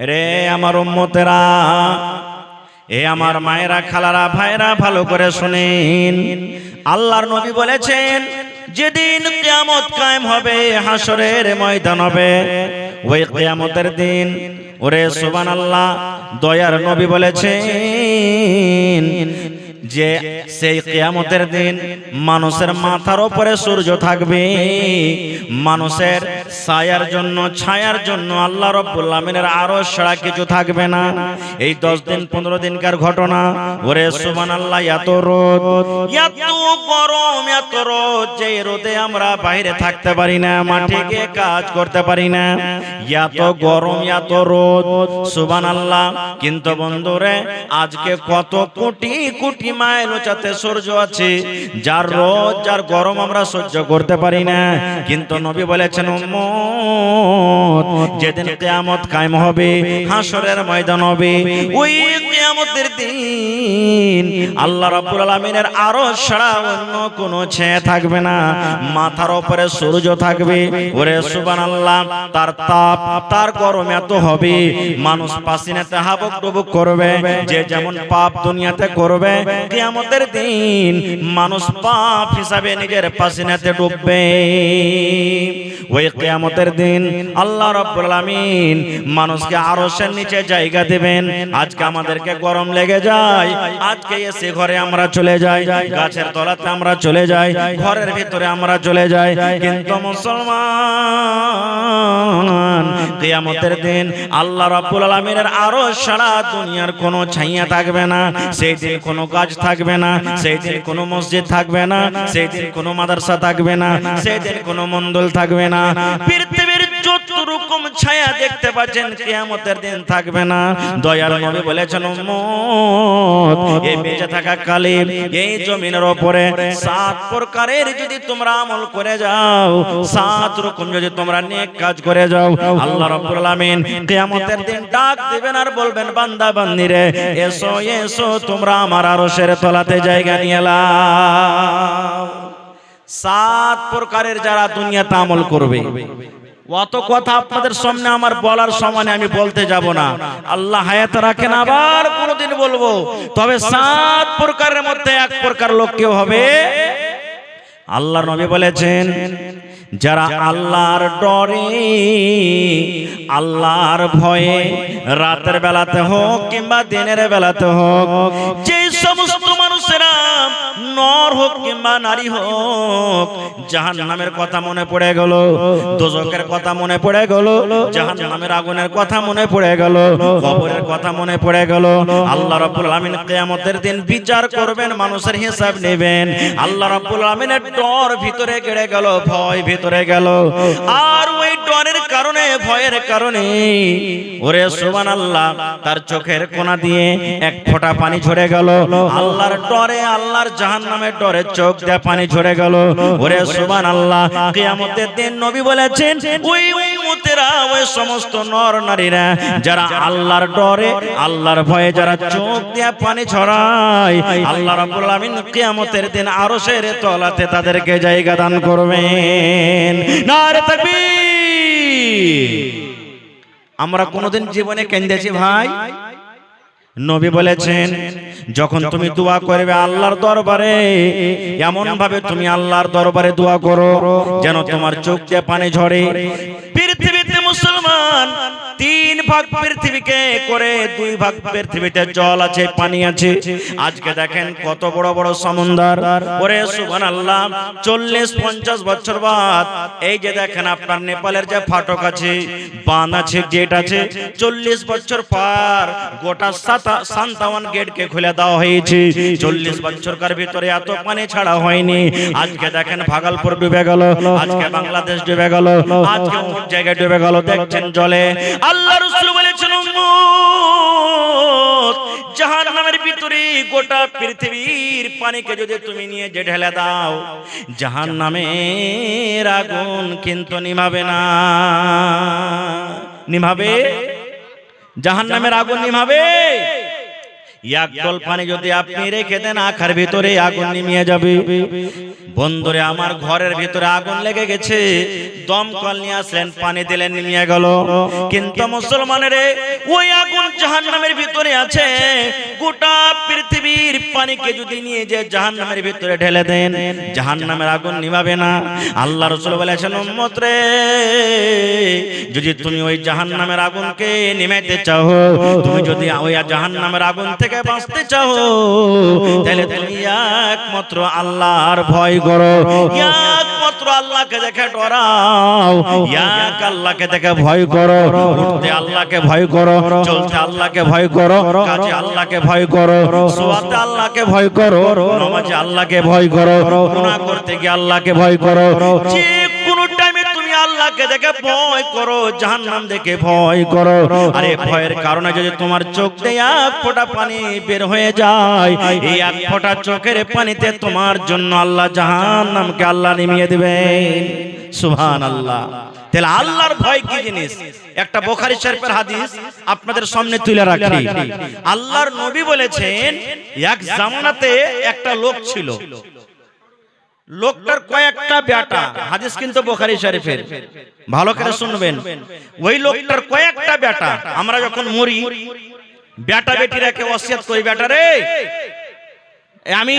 রে আমার উম্মতেরা, এ আমার মায়েরা, খালারা, ভাইরা, ভালো করে শুনেন। আল্লাহর নবী বলেছেন, যেদিন কিয়ামত কায়েম হবে, হাসরের ময়দান হবে, ওই কিয়ামতের দিন, ওরে সুবহানাল্লাহ, দয়ার নবী বলেছেন যে সেই কিয়ামতের দিন মানুষের মাথার উপরে সূর্য থাকবে, মানুষের ছায়ার জন্য, ছায়ার জন্য আল্লাহ রাব্বুল আলামিনের আরশ ছাড়া কিছু থাকবে না। এই 10 দিন 15 দিনকার ঘটনা। ওরে সুবহানাল্লাহ, এত রোদ, এত গরম, এত রোদ, যে রোদে আমরা বাইরে থাকতে পারি না, মাঠে গিয়ে কাজ করতে পারি না, এত গরম, এত রোদ, সুবহানাল্লাহ। কিন্তু বন্ধুরে, আজকে কত কোটি কোটি মাইল উঁচাতে সূর্য আছে, যার রোদ, যার গরম আমরা সহ্য করতে পারি না। কিন্তু নবী বলেছেন, উম্মত, যেদিন কিয়ামত কায়েম হবে, হাসরের ময়দান হবে, ওই কিয়ামতের দিন আল্লাহ রাব্বুল আলামিনের আরশ ছাড়া অন্য কোনো ছায়া থাকবে না, মাথার উপরে সূর্য থাকবে। ওরে সুবহানাল্লাহ, তার তাপ, তার গরম এত হবে, মানুষ পাসিনাতে হাবুক ডুবুক করবে, যে যেমন পাপ দুনিয়াতে করবে, কিয়ামতের দিন মানুষ পাপ হিসাবে নিজের পাসিনাতে ডুববে। ওই কিয়ামতের দিন আল্লাহ রাব্বুল আলামিন মানুষকে আরশের নিচে জায়গা দেবেন। আজকে আমাদেরকে গরম লেগে যায়, আজকে এসে ঘরে আমরা চলে যাই, গাছের তলাতে আমরা চলে যাই, ঘরের ভিতরে আমরা চলে যাই, কিন্তু মুসলমান, কিয়ামতের দিন আল্লাহ রাব্বুল আলামিনের আরশ ছাড়া দুনিয়ার কোনো ছায়া থাকবে না। সেই দিন কোনো গাছ থাকবে না, সেই দিন কোনো মসজিদ থাকবে না, সেই দিন কোনো মাদ্রাসা থাকবে না, সেই দিন কোনো মন্দির থাকবে না। পৃথিবীর যত রকম ছায়া দেখতে পাচ্ছেন, কিয়ামতের দিন থাকবে না। দয়ার নবী বলেছেন, উম্মত, এই বেঁচে থাকা কালে এই জমিনের উপরে 7 প্রকারের যদি তোমরা আমল করে যাও, 7 রকম যদি তোমরা নেক কাজ করে যাও, আল্লাহ রাব্বুল আলামিন কিয়ামতের দিন ডাক দিবেন আর বলবেন, বান্দা বান্দিরে, এসো এসো, তোমরা আমার আরশের তলাতে জায়গা নিয়ে নাও। 7 প্রকারের যারা দুনিয়াতে আমল করবে, অত কথা আপনাদের সামনে আমার বলার সময় আমি বলতে যাব না, আল্লাহ হায়াত রাখেন, আবার কোনদিন বলবো। তবে 7 প্রকারের মধ্যে 1 প্রকার লোক কেউ হবে, আল্লাহর নবী বলেছেন, যারা আল্লাহর ডরে, আল্লাহর ভয়ে, রাতের বেলাতে হোক কিংবা দিনের বেলাতে হোক, যে সমস্ত মানুষেরা, নর হোক কিংবা নারী হোক, জাহান্নামের কথা মনে পড়ে গেল, দোজখের কথা মনে পড়ে গেল, জাহান্নামের আগুনের কথা মনে পড়ে গেল, কবরের কথা মনে পড়ে গেল, আল্লাহ রাব্বুল আলামিন কিয়ামতের দিন বিচার করবেন, মানুষের হিসাব নেবেন। আল্লাহ রাব্বুল আলামিনের ডর ভিতরে গেড়ে গেল, ভয় ভিতরে গেল, আর ওই ডরের কারণে, ভয়ের কারণে, ওরে সুবহানাল্লাহ, তার চোখের কোনা দিয়ে 1 ফোঁটা পানি ঝরে গেল। আল্লাহর ডরে, আল্লাহর জাহান্নামের ডরে চোখ দিয়ে পানি ঝরে গেল। ওরে সুবহানাল্লাহ, কিয়ামতের দিন নবী বলেছেন, ওই উম্মতেরা, ওই সমস্ত নর নারীরা যারা আল্লাহর ডরে, আল্লাহর ভয়ে যারা চোখ দিয়ে পানি ঝরায়, আল্লাহ রাব্বুল আলামিন কিয়ামতের দিন আরশের তলাতে তাদেরকে জায়গা দান করবেন। নারে তাকবীর! আমরা কোনদিন জীবনে কেঁদেছি ভাই? নবী বলেছেন, যখন তুমি দোয়া করবে আল্লাহর দরবারে, এমন ভাবে তুমি আল্লাহর দরবারে দোয়া করো যেন তোমার চোখ দিয়ে পানি ঝরে। পৃথিবীতে মুসলমান 3 ভাগ পৃথিবীকে করে, 2 ভাগ পৃথিবীতে জল আছে, পানি আছে। আজকে দেখেন কত বড় বড় সমুদ্র। ওরে সুবহানাল্লাহ, 40-50 বছর বাদ এই যে দেখেন আপনার নেপালের যে ফাটক আছে, বাঁধ আছে, গেট আছে, 40 বছর পর গোটা 57 গেটকে খুলে দেওয়া হয়েছে। 40 বছরকার ভিতরে এত পানি ছাড়া হয়নি। আজকে দেখেন ভাগলপুর ডুবে গেল, আজকে বাংলাদেশ ডুবে গেল, আজকে অনেক জায়গায় ডুবে গেল, দেখছেন জলে। আল্লাহ রাসূল বলেছেন, উম্মত, জাহান্নামের ভিতরে গোটা পৃথিবীর পানিকে যদি তুমি নিয়ে যে ঢেলে দাও, জাহান্নামের আগুন কিন্তু নিভাবে না। নিভাবে? জাহান্নামের আগুন নিভাবে? এক ডল পানি যদি আপনি রেখে দেন আখার ভিতরে আগুন নিমিয়ে যাবে। বন্ধুরে আমার ঘরের ভিতরে আগুন লেগে গেছে, দমকল নিয়ে আসলেন, পানি দিলেন, নিমিয়ে গেল। কিন্তু মুসলমানের ওই আগুন জাহান্নামের ভিতরে আছে। গোটা পৃথিবীর পানিকে যদি নিয়ে যে জাহান্নামের ভিতরে ঢেলে দেন, জাহান্নামের আগুন নিভাবে না। আল্লাহ রাসূল বলেছেন, উম্মত রে, যদি তুমি ওই জাহান্নামের আগুনকে নিভাইতে চাও, তুমি যদি ওই জাহান্নামের আগুন থেকে বাঁচতে চাও, তাহলে তুমি একমাত্র আল্লাহর ভয় করো, একমাত্র আল্লাহকে দেখে ডরাও, এক আল্লাহকে দেখে ভয় করো। উঠতে আল্লাহকে ভয় করো, চলতে আল্লাহকে ভয় করো, কাজে আল্লাহকে ভয় করো, সোয়াতে আল্লাহকে ভয় করো, নামাজে আল্লাহকে ভয় করো, গুনাহ করতে গিয়ে আল্লাহকে ভয় করো। যে কোনো টাইমে তুমি আল্লাহকে দেখে ভয় করো, জাহান্নাম দেখে ভয় করো। আরে ভয়ের কারণে যদি তোমার চোখ দিয়ে এক ফোঁটা পানি বের হয়ে যায়, এই এক ফোঁটা চোখের পানিতে তোমার জন্য আল্লাহ জাহান্নামকে আল্লাহ নিমিয়ে দিবেন। সুবহানাল্লাহ। তাহলে আল্লাহর ভয় কি জিনিস? একটা বুখারী শরীফের হাদিস আপনাদের সামনে তুলে রাখি। আল্লাহর নবী বলেছেন, এক জামানাতে একটা লোক ছিল, লোকটার কয়েকটা বেটা। হাদিস কিন্তু বুখারী শরীফের, ভালো করে শুনবেন। ওই লোকটার কয়েকটা বেটা। আমরা যখন মরি, বেটা বেটিরাকে ওসিয়ত করি, বেটা রে, আমি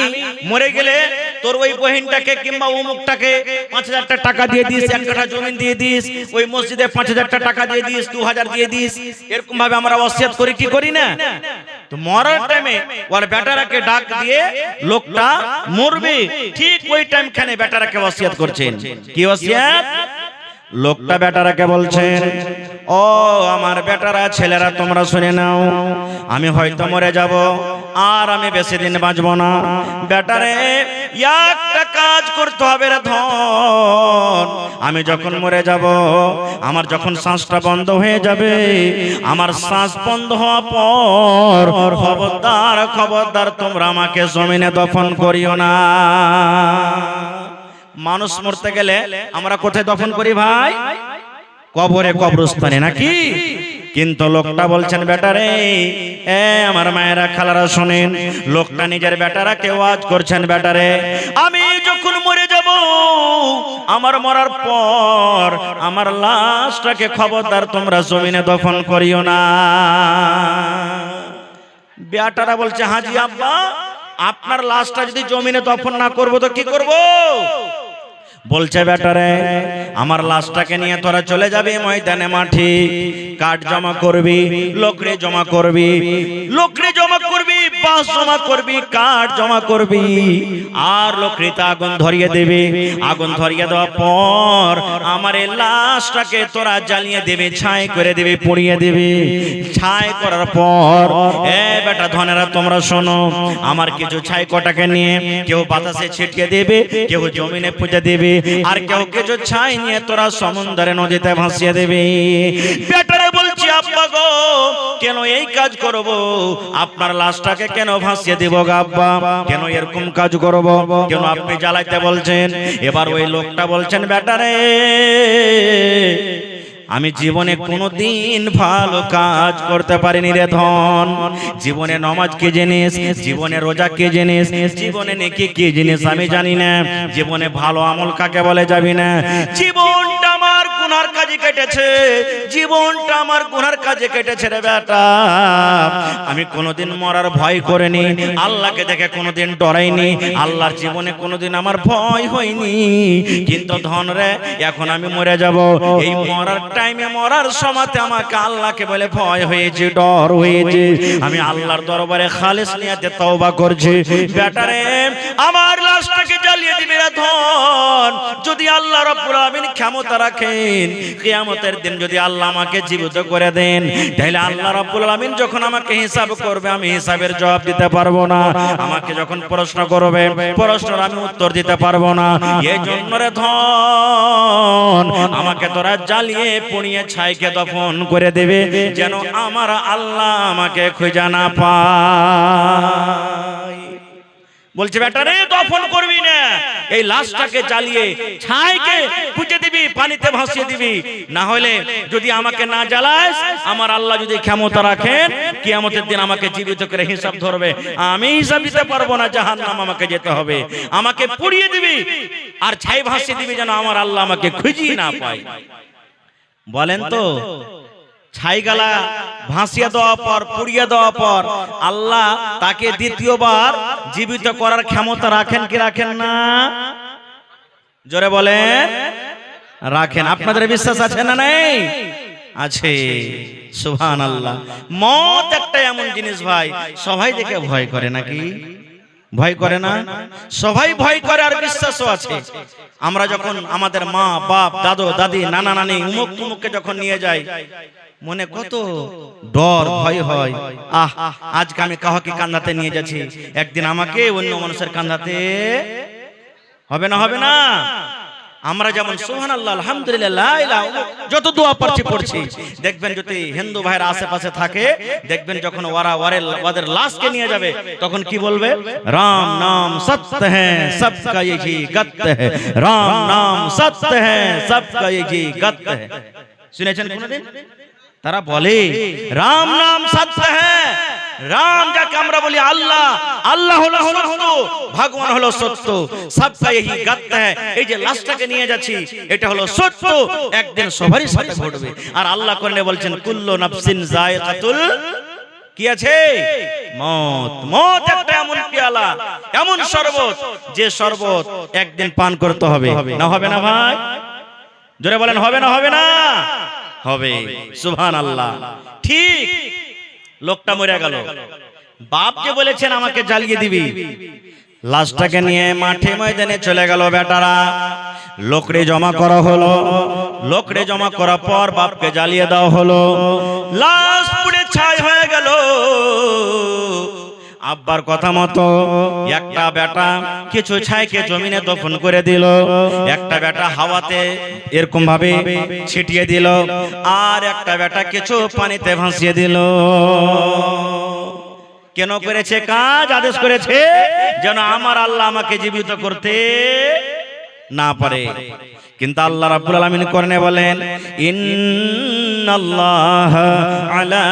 মরে গেলে তোর ওই বহিনটাকে কিংবা অমুকটাকে ৫০০০ টাকা দিয়ে দিস, ১ কাঠা জমি দিয়ে দিস, ওই মসজিদে ৫০০০ টাকা দিয়ে দিস, ২০০০ দিয়ে দিস। এরকম ভাবে আমরা ওসিয়ত করি কি করি না? তো মরার টাইমে ওর বেটারাকে ডাক দিয়ে লোকটা মরবে, ঠিক ওই টাইম খানে বেটারাকে ওসিয়ত করছেন। কি ওসিয়ত? লোকটা বেটারাকে বলছেন, ও আমার বেটারা, ছেলেরা, তোমরা শুনে নাও, আমি হয়তো মরে যাব, আর আমি বেশি দিন বাঁচব না। বেটারে, একটা কাজ করতে হবে রে ধন। আমি যখন মরে যাব, আমার যখন শ্বাসটা বন্ধ হয়ে যাবে, আমার শ্বাস বন্ধ হওয়ার পর খবরদার খবরদার তোমরা আমাকে জমিনে দফন করিও না। মানুষ মরতে গেলে আমরা কোথায় দফন করি ভাই? কবরে, কবরস্থানে, নাকি? কিন্তু লোকটা বলছেন, বেটারে, আমার মায়েরা, খালারা শোনেন, লোকটা নিজের বেটারাকে ওয়াজ করছেন, বেটারে, আমি যখন মরে যাব, আমার মরার পর আমার লাশটাকে খবরদার তোমরা জমিনে দফন করিও না। বেটারা বলছে, হাজি আব্বা, আপনার লাশটা যদি জমিনে দফন না করবো তো কি করব? বলছে, বেটারে, আমার লাশটাকে নিয়ে তোরা চলে যাবি ময়দানে, মাঠে কাঠ জমা করবি, লকড়ি জমা করবি, লকড়ি জমা করবি, বাঁশ জমা করবি, কাঠ জমা করবি, আর লকড়িতে আগুন ধরিয়ে দেবে। আগুন ধরিয়ে দেওয়ার পর আমার এই লাশটাকে তোরা জ্বালিয়ে দেবে, ছাই করে দেবে, পুড়িয়ে দেবে। ছাই করার পর, বেটা ধনেরা, তোমরা শোনো, আমার কিছু ছাই কটাকে নিয়ে কেউ বাতাসে ছিটিয়ে দেবে, কেউ জমিনে পুঁতে দেবে, আর কেউ কিছু ছাই নিয়ে তোরা সমুদ্রে নদীতে ভাসিয়ে দেবে। বেটারে বলছি, আব্বা গো, কেন এই কাজ করব? আপনার লাশটাকে কেন ভাসিয়ে দেব গো আব্বা? কেন এরকম কাজ করব? কেন আপনি জ্বালাইতে বলছেন? এবার ওই লোকটা বলছেন, বেটারে, আমি জীবনে কোনোদিন ভালো কাজ করতে পারিনি রে ধন। জীবনে নামাজ কি জিনিস, জীবনে রোজা কি জিনিস, জীবনে নেকি কি জিনিস আমি জানি না, জীবনে ভালো আমল কাকে বলে যাবি না। জীবনটা আমার গুনার কাজে কেটেছে, জীবনটা আমার গুনার কাজে কেটেছে রে বেটা। আমি কোনোদিন মরার ভয় করিনি, আল্লাহকে দেখে কোনোদিন ডরাইনি, আল্লাহর জীবনে কোনোদিন আমার ভয় হয়নি। কিন্তু ধন রে, এখন আমি মরে যাব, এই মরার টাইমে, মরার সময়তে আমাকে আল্লাহকে বলে ভয় হয়েছে, ডর হয়েছে। আমি আল্লাহর দরবারে খালিস নিয়তে তওবা করছি। বেটারে, আমার লাশটাকে জ্বালিয়ে দিবে রে ধন। যদি আল্লাহ রাব্বুল আলামিন ক্ষমতা রাখেন, কিয়ামতের দিন যদি আল্লাহ আমাকে জীবিত করে দেন, তাহলে আল্লাহ রাব্বুল আলামিন যখন আমাকে হিসাব করবে, আমি হিসাবের জবাব দিতে পারবো না। আমাকে যখন প্রশ্ন করবে, প্রশ্নের আমি উত্তর দিতে পারবো না। এই জন্য রে ধন, আমাকে তোরা জ্বালিয়ে পুড়িয়ে ছাইকে দফন করে দেবে, যেন আমার আল্লাহ আমাকে খুঁজে না পায়। বলছে, বেটারে, দফন করবি না, এই লাশটাকে জ্বালিয়ে ছাইকে পুঁতে দিবি, পানিতে ভাসিয়ে দিবি। না হলে যদি আমাকে না জ্বালাস, আমার আল্লাহ যদি ক্ষমতা রাখেন, কিয়ামতের দিন আমাকে জীবিত করে হিসাব ধরবে, আমি হিসাব দিতে পারবো না, জাহান্নাম আমাকে যেতে হবে, আমাকে পুড়িয়ে দিবি আর ছাই ভাসিয়ে দিবি যেন আমার আল্লাহ আমাকে খুঁজিয়ে না পায়। বলেন তো ছাইগালা ভাসিয়ে দেওয়ার পর, পুড়িয়ে দেওয়ার পর আল্লাহ তাকে দ্বিতীয়বার জীবিত করার ক্ষমতা রাখেন কি রাখেন না? জোরে বলেন রাখেন। আপনাদের বিশ্বাস আছে না নাই? আছে। সুবহানাল্লাহ। মত একটা এমন জিনিস ভাই, সবাই দেখে ভয় করে নাকি? ভয় করে না? সবাই ভয় করে আর বিশ্বাসও আছে। আমরা যখন আমাদের মা বাপ দাদু দাদি নানা নানি উমুক তুমুককে যখন নিয়ে যাই, মনে কত ডর ভয় হয়। আজকে আমি কাউকে কান্দাতে নিয়ে যাচ্ছি, একদিন আমাকে অন্য মানুষের কান্দাতে হবে না? হবে না? আমরা যেমন সুবহানাল্লাহ আলহামদুলিল্লাহ লা ইলাহা ইল্লাল্লাহ যত দোয়া পড়ছি, দেখবেন যদি হিন্দু ভাইরা আশেপাশে থাকে, দেখবেন যখন ওদের লাশকে নিয়ে যাবে তখন কি বলবে? রাম নাম সত্য হ্যাঁ সবকা यही গত है, রাম নাম সত্য হ্যাঁ সবকা यही গত है। শুনেছেন কোনদিন? তারা বলে রাম নাম সত্য হ্যাঁ, রাম যাকে আমরা বলি আল্লাহ, আল্লাহ হলো সত্য, ভগবান হলো সত্য, সবকা यही গত है। এই যে লাশটাকে নিয়ে যাচ্ছি এটা হলো সত্য, একদিন সবারই সাথে ঘটবে। আর আল্লাহ কোরআনে বলছেন কুল্লু নাফসিন যায়কাতুল কি আছে? মত। মত একটা এমন পেয়ালা, এমন শরবত, যে শরবত একদিন পান করতে হবে। না হবে না ভাই? জোরে বলেন হবে না? হবে না? হবে। সুবহানাল্লাহ। ঠিক লোকটা মরে গেল, বাপ যে বলেছেন আমাকে জ্বালিয়ে দিবি, লাশটাকে নিয়ে মাঠে ময়দানে চলে গেল বেটারা, লোকড়ে জমা করা হলো, লোকড়ে জমা করার পর বাপকে জ্বালিয়ে দেওয়া হলো, লাশ পুড়ে ছাই হয়ে গেল। আব্বার কথা মতো একটা বেটা কিছু ছাইকে জমিনে দফন করে দিল, একটা বেটা হাওয়াতে এরকম ভাবে ছিটিয়ে দিল, আর একটা বেটা কিছু পানিতে ভাসিয়ে দিল। কেন করেছে কাজ? আদেশ করেছে যেন আমার আল্লাহ আমাকে জীবিত করতে না পারে। কিন্তু আল্লাহ রাব্বুল আলামিন কোরআনে বলেন ইন্নাল্লাহা আলা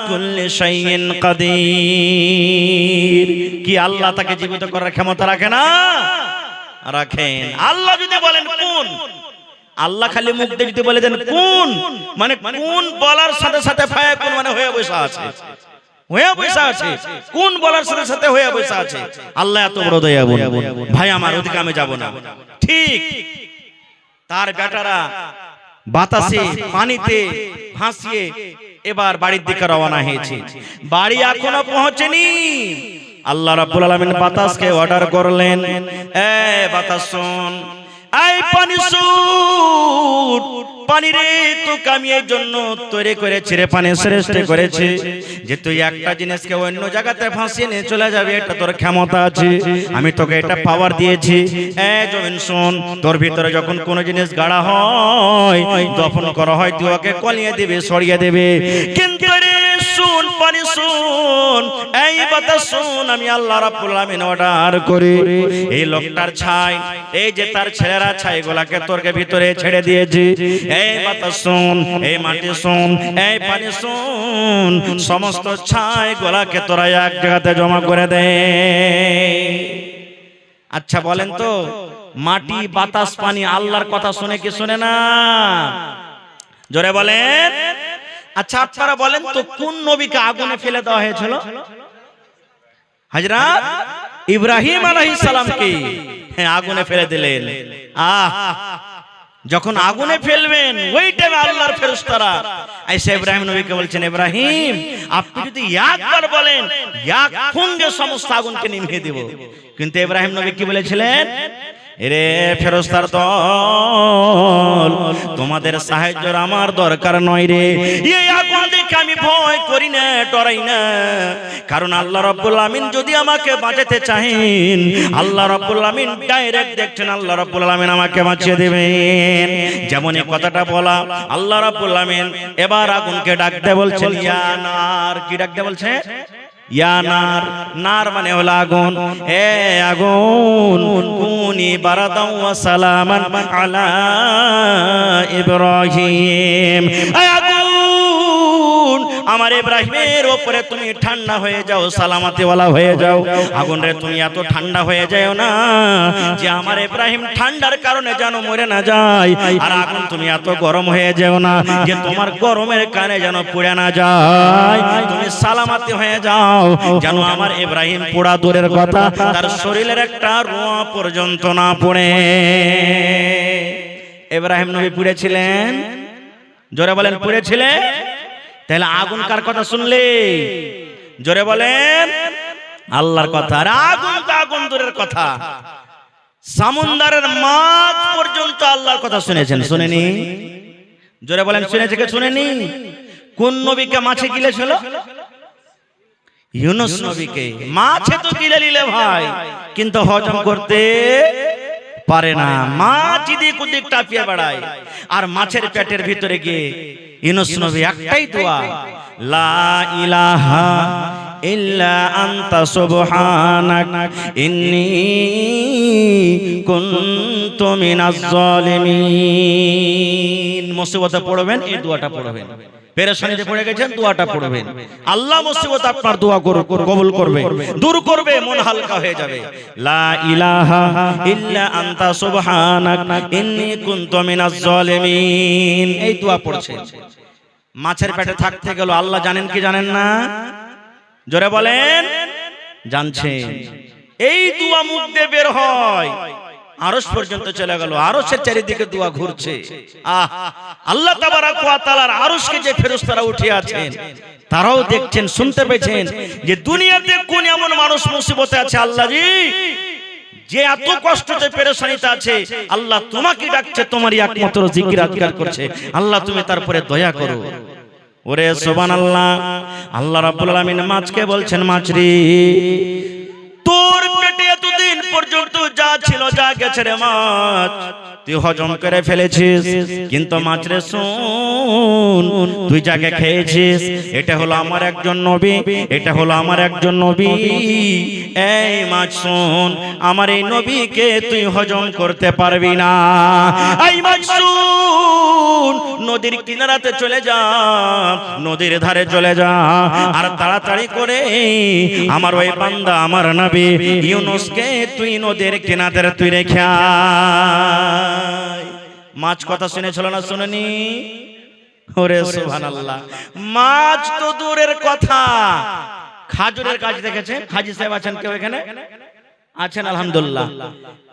কুল্লি শাইইন কাদির। কি আল্লাহ তাকে জীবিত করার ক্ষমতা রাখে না? রাখেন। আল্লাহ যদি বলেন কোন, আল্লাহ খালি মুখ দিয়ে যদি বলে দেন কোন, মানে কোন বলার সাথে সাথে ফায়াকুন মানে হয়ে বসা আছে, হয়ে বসা আছে, কোন বলার সাথে সাথে হয়ে বসা আছে। আল্লাহ এত বড় দয়াবান ভাই, আমার ওদিকে আমি যাব না। ঠিক তার বেটারা বাতাসে পানিতে ভাসিয়ে এবার বাড়ির দিকে রওনা হয়েছে। বাড়ি এখনো পৌঁছেনি, আল্লাহ রাব্বুল আলামিন বাতাসকে অর্ডার করলেন, এ বাতাস শোন, এই পানি শুট, পানি রে তোকে আমি এই জন্য তৈরি করেছি রে, পানি শ্রেষ্ঠ করেছি যে তুই একটা জিনিসকে অন্য জায়গাতে ভাসিয়ে নিয়ে চলে যাবে, এটা তোর ক্ষমতা আছে, আমি তোকে এটা পাওয়ার দিয়েছি। এই জমিন শোন, তোর ভিতরে যখন কোনো জিনিস গাড়া হয়, দফন করা হয়, তুই ওকে কলিয়ে দিবে, সরিয়ে দেবে। কিন্তু রে শুন, পানি শুন, এই বাতাস শুন, আমি আল্লাহ রাব্বুল আলামিন অর্ডার করি এই লোকটার ছাই, এই যে তার ছেলেরা ছাইগুলাকে তোরকে ভিতরে ছেড়ে দিয়েছি, এই বাতাস শুন, এই মাটি শুন, এই পানি শুন, সমস্ত ছাইগুলাকে তোরা এক জায়গাতে জমা করে দে। আচ্ছা বলেন তো, মাটি বাতাস পানি আল্লাহর কথা শুনে কি শুনে না? জোরে বলেন। আচ্ছা আপনারা বলেন তো, কোন নবীকে আগুনে ফেলে দেওয়া হয়েছিল? হযরত ইব্রাহিম আলাইহিস সালামকে আগুনে ফেলে দিলেন। যখন আগুনে ফেলবেন ওই টাইমে আল্লাহর ফেরেশতারা আয়েশা ইব্রাহিম নবীকে বলছেন, ইব্রাহিম আপনি যদি একবার বলেন এক ফুঙ্গে সমস্ত আগুনকে নিভিয়ে দেব। কিন্তু ইব্রাহিম নবী কি বলেছিলেন? এরে ফেরেশতার দল, তোমাদের সাহায্যের আমার দরকার নয় রে, এই আগুন দেখে আমি ভয় করি না, ডরাই না, কারণ আল্লাহ রাব্বুল আমিন যদি আমাকে বাঁচাতে চাহেন, আল্লাহ রাব্বুল আমিন ডাইরেক্ট দেখছেন, আল্লাহ রাব্বুল আমিন আমাকে বাঁচিয়ে দেবেন। যেমন এই কথাটা বলা, আল্লাহ রাব্বুল আমিন এবার আগুনকে ডাকতে বলছেন, ইয়া নার। কি ডাকতে বলছে? ইয়া নার। নার মানে হলো আগুন। হে আগুন, কুনি বারাদাও ওয়া সালামান আলা ইব্রাহিম। হে আগুন, আমার ইব্রাহিমের উপরে তুমি ঠান্ডা হয়ে যাও, সালামতিওয়ালা হয়ে যাও। আগুন রে তুমি এত ঠান্ডা হয়ে যাও না যে আমার ইব্রাহিম ঠান্ডার কারণে যেন মরে না যায়, আর আগুন তুমি এত গরম হয়ে যাও না যে তোমার গরমের কারণে যেন পুড়ে না যায়। তুমি সালামতি হয়ে যাও যেন আমার ইব্রাহিম পোড়া দূরের কথা তার শরীরের একটা রোঁয়া পর্যন্ত না পড়ে। ইব্রাহিম নবী পুড়েছিলেন, জোরে বলেন পুড়েছিলেন। তাহলে আগুন কার কথা শুনলে? জোরে বলেন আল্লাহর কথা। আর আগুন তো আগুন দূরের কথা, সমুদ্রের মাছ পর্যন্ত আল্লাহর কথা শুনেছেন, শুনেনি? জোরে বলেন শুনেছে কে শুনেনি? কোন নবীকে মাছে গিলেছিল? ইউনূস নবীকে। মাছে তো গিলে নিলে ভাই, কিন্তু হজম করতে পারে না, মাছ এদিক ওদিক টাপিয়ে বেড়ায়। আর মাছের পেটের ভিতরে গিয়ে ইউনূস নবী একটাই দোয়া, লা ইলাহা ইল্লা আনতা সুবহানাক ইন্নী কুনতু মিনাজ জালিমিন। মুসিবতে পড়বেন এই দোয়াটা পড়বেন, পেরেশানিতে পড়ে গেছেন দোয়াটা পড়বেন, আল্লাহ মুসিবত আপনার দোয়া কবুল করবে, দূর করবে, মন হালকা হয়ে যাবে। লা ইলাহা ইল্লা আনতা সুবহানাক ইন্নী কুনতু মিনাজ জালিমিন। এই দোয়া পড়ছেন। মাছের পেটে থাকতে গেল, আল্লাহ জানেন কি জানেন না? জোরে বলেন জানছেন। এই দোয়া মুখ দিয়ে বের হয়, আরশ পর্যন্ত চলে গেল, আরশের চারিদিকে দোয়া ঘুরছে। আল্লাহ তাবারক ওয়া তাআলার আরশকে যে ফেরেশতারা উঠে আছেন তারাও দেখছেন, শুনতে পেয়েছেন যে দুনিয়াতে কোন এমন মানুষ মুসিবতে আছে আল্লাহ জি, যে এত কষ্টতে পেরেশানিতে আছে, আল্লাহ তোমাকে ডাকছে, তোমারই একমাত্র জিকির আজকার করছে, আল্লাহ তুমি তারপরে দয়া করো। ওরে সুবহানাল্লাহ। আল্লাহ রাব্বুল আলামিন মাছকে বলছেন, মাছ রে তোর পেটে এতদিন পর্যন্ত যা ছিল যা গেছে রে মাছ, তুই হজম করে ফেলেছিস, কিন্তু মাছ রে শোন, তুই যাকে খেয়েছিস এটা হলো আমার একজন নবী, এটা হলো আমার একজন নবী। এই মাছ শোন, আমার এই নবীকে তুই হজম করতে পারবি না। এই মাছ শোন, নদীর কিনারাতে চলে যা, নদীর ধারে চলে যা, আর তাড়াতাড়ি করে আমার ওই বান্দা আমার নবী ইউনূসকে তুই নদীর কিনারে তুই রেখে আয়। মাছ কথা শুনেছিল না শুনেনি? ওরে সুবহানাল্লাহ। মাছ তো দূরের কথা, খাজুরের গাছ দেখেছে? হাজী সাহেব আছেন কেউ এখানে? আছেন আলহামদুলিল্লাহ।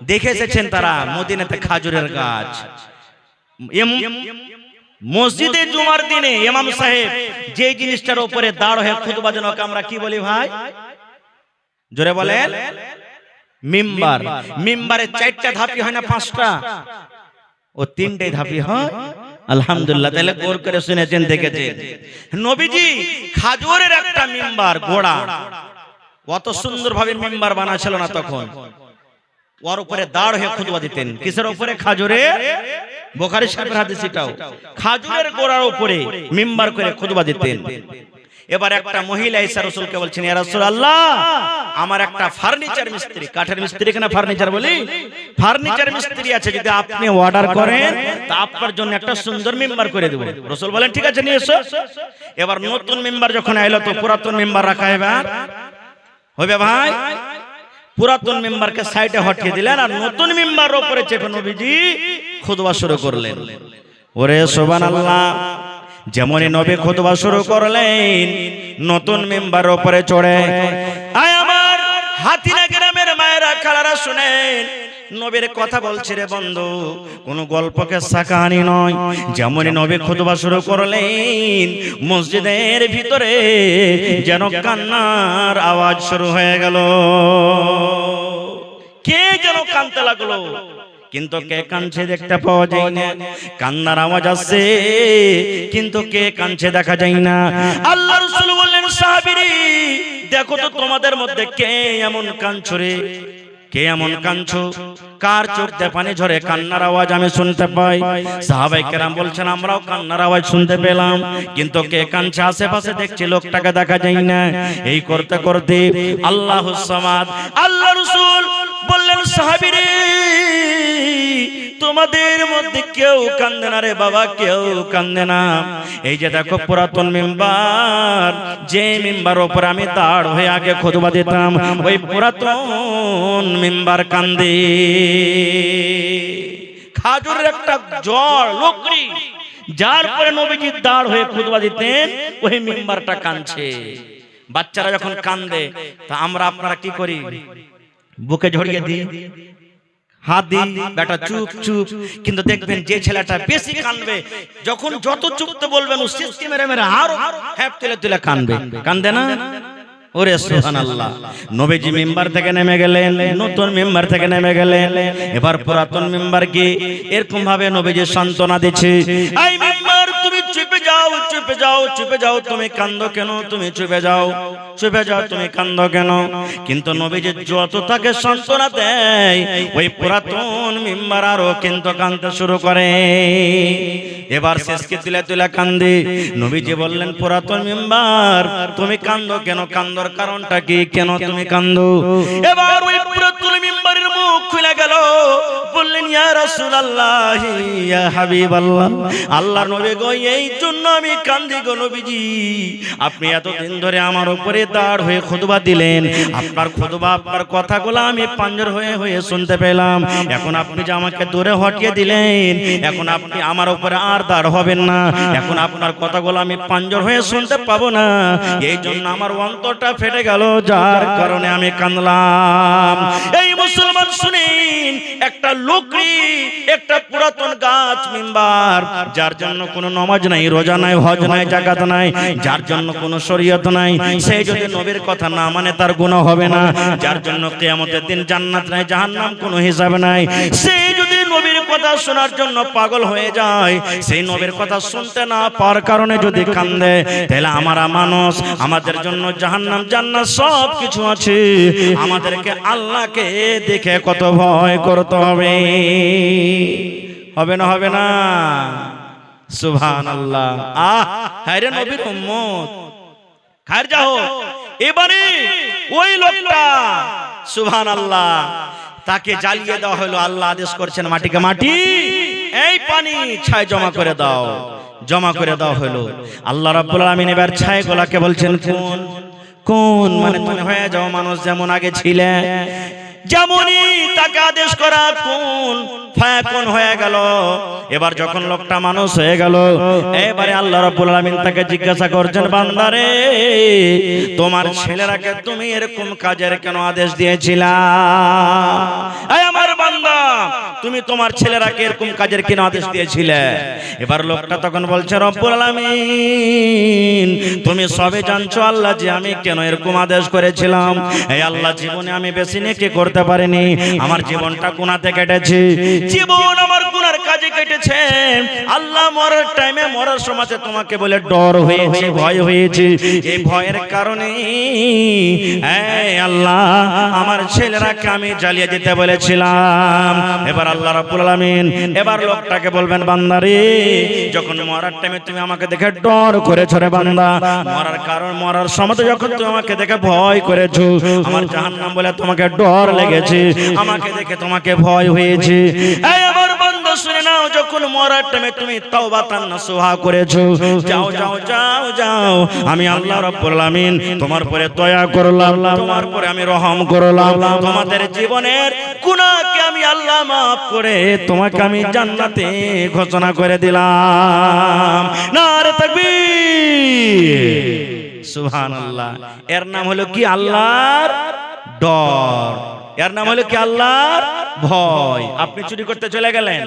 দেখে এসেছেন তারা মদিনাতে খাজুরের গাছ। মসজিদে জুমার দিনে ইমাম সাহেব যে জিনিসটার উপরে দাঁড় হয়ে খুতবা দেন ওকে আমরা কি বলি ভাই? জোরে বলেন মিম্বার। মিম্বারে 4টা ধাপি হয় না 5টা? ও 3টে ধাপি হয়। আলহামদুলিল্লাহ। তাহলে গৌর করে শুনেছেন, দেখেছেন। নবীজি খাজুরের একটা মিম্বার গোড়া, কত সুন্দর ভাবে মিম্বার বানাছিল না তখন, ওর উপরে দাঁড় হয়ে খুতবা দিতেন। কিসের উপরে? খাজুরে। বুখারী শরীফের হাদিস এটাও। খাজুরের গোড়ার উপরে মিম্বার করে খুতবা দিতেন। এবার একটা মহিলা এসে রাসূলকে বলছেন, ইয়া রাসূলুল্লাহ, আমার একটা ফার্নিচার মিস্ত্রি, কাঠের মিস্ত্রি কেন ফার্নিচার বলি, ফার্নিচার মিস্ত্রি আছে, যদি আপনি অর্ডার করেন তা আপনার জন্য একটা সুন্দর মিম্বার করে দেব। রাসূল বলেন ঠিক আছে নিয়ে এসো। এবার নতুন মিম্বার যখন আইলো তো পুরাতন মিম্বার রাখা হবে ভাই। পুরাতন মিম্বারকে সাইডে হটিয়ে দিলেন আর নতুন মিম্বার উপরে চেপে নবীজি খুতবা শুরু করলেন। ওরে সুবহানাল্লাহ। যেমনই নবী খুতবা শুরু করলেন, নতুন মিম্বার উপরে চড়ে, আয় আমার হাতিনা গ্রামের মায়েরা খালারা শুনেন, নবীর কথা বলছি রে বন্ধু, কোন গল্পকে সাকাহানি নয়। যেমনই নবী খুতবা শুরু করলেন, মসজিদের ভিতরে যেন কান্নার আওয়াজ শুরু হয়ে গেল। কে যেন কাঁদতে লাগলো, কিন্তু কে কাঁদছে দেখতে পাওয়া যায় না। কান্নার আওয়াজ আসছে, কিন্তু কে কাঁদছে দেখা যায় না। আল্লাহ রাসূল বললেন, সাহাবীরা দেখো তো তোমাদের মধ্যে কে এমন কাঁদছো রে, কে এমন কাঁদছো? কার চোখ দিয়ে পানি ঝরে কান্নার আওয়াজ আমি শুনতে পাই। সাহাবায়ে কেরাম বলছেন আমরাও কান্নার আওয়াজ শুনতে পেলাম, কিন্তু কে কাঁদছে আশেপাশে দেখছি, লোকটাকে দেখা যায় না। এই করতে করতে আল্লাহুস সামাদ, আল্লাহ রাসূল বললেন সাহাবীরে তোমাদের মধ্যে কেউ কান্দে না রে বাবা, কেউ কান্দে না। এই যে দেখো পুরাতন মিম্বার, যে মিম্বার উপর আমি দাঁড় হয়ে আগে খুতবা দিতাম, ওই পুরাতন মিম্বার কান্দে। খাজুরের একটা জড় লকড়ি যার পরে নবীজি দাঁড় হয়ে খুতবা দিতেন, ওই মিম্বারটা কাঁদছে। বাচ্চারা যখন কান্দে তা আমরা আপনারা কি করি? বুকে জড়িয়ে দিই, হাত দিই, বেটা চুপ চুপ। কিন্তু দেখবেন যে ছেলেটা বেশি কাঁদবে, যখন যত চুপতে বলবেন ও সিস্টি মেরে মেরে আরো হ্যাপ তুলে তুলে কাঁদবে। কান্দে না? ওরে সুবহানাল্লাহ। নবীজি মিম্বার থেকে নেমে গেলেন, নতুন মিম্বার থেকে নেমে গেলেন। এবার পুরাতন মিম্বার কি এরকম ভাবে নবীজি সান্ত্বনা দিচ্ছে, এই মিম্বার তুমি চুপে যাও, চুপে যাও, চুপে যাও, তুমি কান্দো কেন? তুমি চুপে যাও, চুপে যাও, তুমি কান্দো কেন? কিন্তু নবীজি যত তাকে সান্ত্বনা দেয়, ওই পুরাতন মিম্বার আরো কিন্তু কাঁদতে শুরু করে। এবার শেষকে তুলে তুলে কান্দে। নবীজি বললেন পুরাতন মিম্বার তুমি কান্দো কেন? কান্দর কারণটা কি? কেন তুমি কান্দো? এবার ওই পুরাতন মিম্বারের মুখ খুলে গেল। বললেন ইয়া রাসূলুল্লাহ, ইয়া হাবিবাল্লাহ, আল্লাহর নবী গো, এই জন্য আমি কান্দি গো নবীজি। আপনি এতদিন ধরে আমার উপরে দাঁড় হয়ে খুতবা দিলেন, আপনার খুতবা, আপনার কথাগুলো আমি পাঞ্জর হয়ে হয়ে শুনতে পেলাম। এখন আপনি যে আমাকে দূরে হটিয়ে দিলেন, এখন আপনি আমার উপরে আর দাঁড় হবেন না। এখন আপনার কথাগুলো আমি পাঞ্জর হয়ে শুনতে পাবো না। এই জন্য আমার অন্তরটা ফেটে গেল, যার কারণে আমি কাঁদলাম। এই মুসলমান শুনেন, একটা লকড়ি, একটা পুরাতন গাছ মিম্বার, যার জন্য কোনো নামাজ নাই, রোজা নাই, হজ নাই, যাকাত নাই, যার জন্য কোনো শরীয়ত নাই, সেই যদি নবীর কথা না মানে তার গুনাহ হবে না। যার জন্য কিয়ামতের দিন জান্নাত নাই, জাহান্নাম কোনো হিসাব নাই, সেই যদি নবীর কথা শোনার জন্য পাগল হয়ে যায়, সেই নবীর কথা শুনতে না পাওয়ার কারণে যদি কান্দে, তাহলে আমরা মানুষ, আমাদের জন্য জাহান্নাম জান্নাত সব কিছু আছে। আমাদেরকে আল্লাহকে দেখে কত ভয় করতে হবে। হবে না? হবে না? সুবহানাল্লাহ। হায় রে নবীর উম্মত, খায়ের যাও। এবারে ওই লোকটা সুবহানাল্লাহ, তাকে জ্বালিয়ে দেওয়া হলো। আল্লাহ আদেশ করছেন মাটিকে, মাটি এই পানি ছাই জমা করে দাও, জমা করে দেওয়া হলো। আল্লাহ রাব্বুল আলামিন এবার ছাইগুলোকে বলছেন কোন কোন, মানে তুমি হয়ে যাও মানুষ যেমন আগে ছিলে, যেমনই তাকে আদেশ করা কোন ফায়াকুন হয়ে গেল। এবার যখন লোকটা মানুষ হয়ে গেল, এবারে আল্লাহ রাব্বুল আলামিন তাকে জিজ্ঞাসা করছেন, বান্দারে তোমার ছেলেরাকে তুমি এরকম কাজের কেন আদেশ দিয়েছিলা? এই আমার বান্দা, তুমি তোমার ছেলেরাকে এরকম কাজের কেন আদেশ দিয়েছিলে? এবার লোকটা তখন বলছে, রব্বুল আলামিন তুমি সবে জানছো আল্লাহ যে আমি কেন এরকম আদেশ করেছিলাম। এই আল্লাহ, জীবনে আমি বেশি নেকি করতে পারিনি, আমার জীবনটা গুনাহতে কেটেছে, জীবন আমার গুনার কাজে কেটেছে। আল্লাহ মরার টাইমে, মরার সময় তোমাকে বলে ডর হয়েছে, ভয় হয়েছে, এই ভয়ের কারণে এই আল্লাহ আমার ছেলেরাকে আমি জ্বালিয়ে দিতে বলেছিলাম। এবার আল্লাহ রাব্বুল আলামিন এবার লোকটাকে বলবেন, বান্দারে যখন মরার টাইমে তুমি আমাকে দেখে ডর করেছো রে বান্দা, মরার কারণ, মরার সময় যখন তুমি আমাকে দেখে ভয় করেছো, আমার জাহান্নাম বলে তোমাকে ডর লেগেছে, আমাকে দেখে তোমাকে ভয় হয়েছে। এই আমার বান্দা শুনে নাও, যখন মরার টাইমে তুমি তওবা নাসুহা করেছো, যাও যাও যাও যাও, আমি আল্লাহ রাব্বুল আলামিন তোমার পরে দয়া করলাম, তোমার পরে আমি রহম করলাম, তোমাদের জীবনের গুনাহকে আমি আল্লাহ মাফ করে তোমাকে আমি জান্নাতে ঘোষণা করে দিলাম। নারে তাকবীর, সুবহানাল্লাহ। এর নাম হলো কি? আল্লাহর ডর। এর নাম হলো কি? আল্লাহর ভয়। আপনি চুরি করতে চলে গেলেন,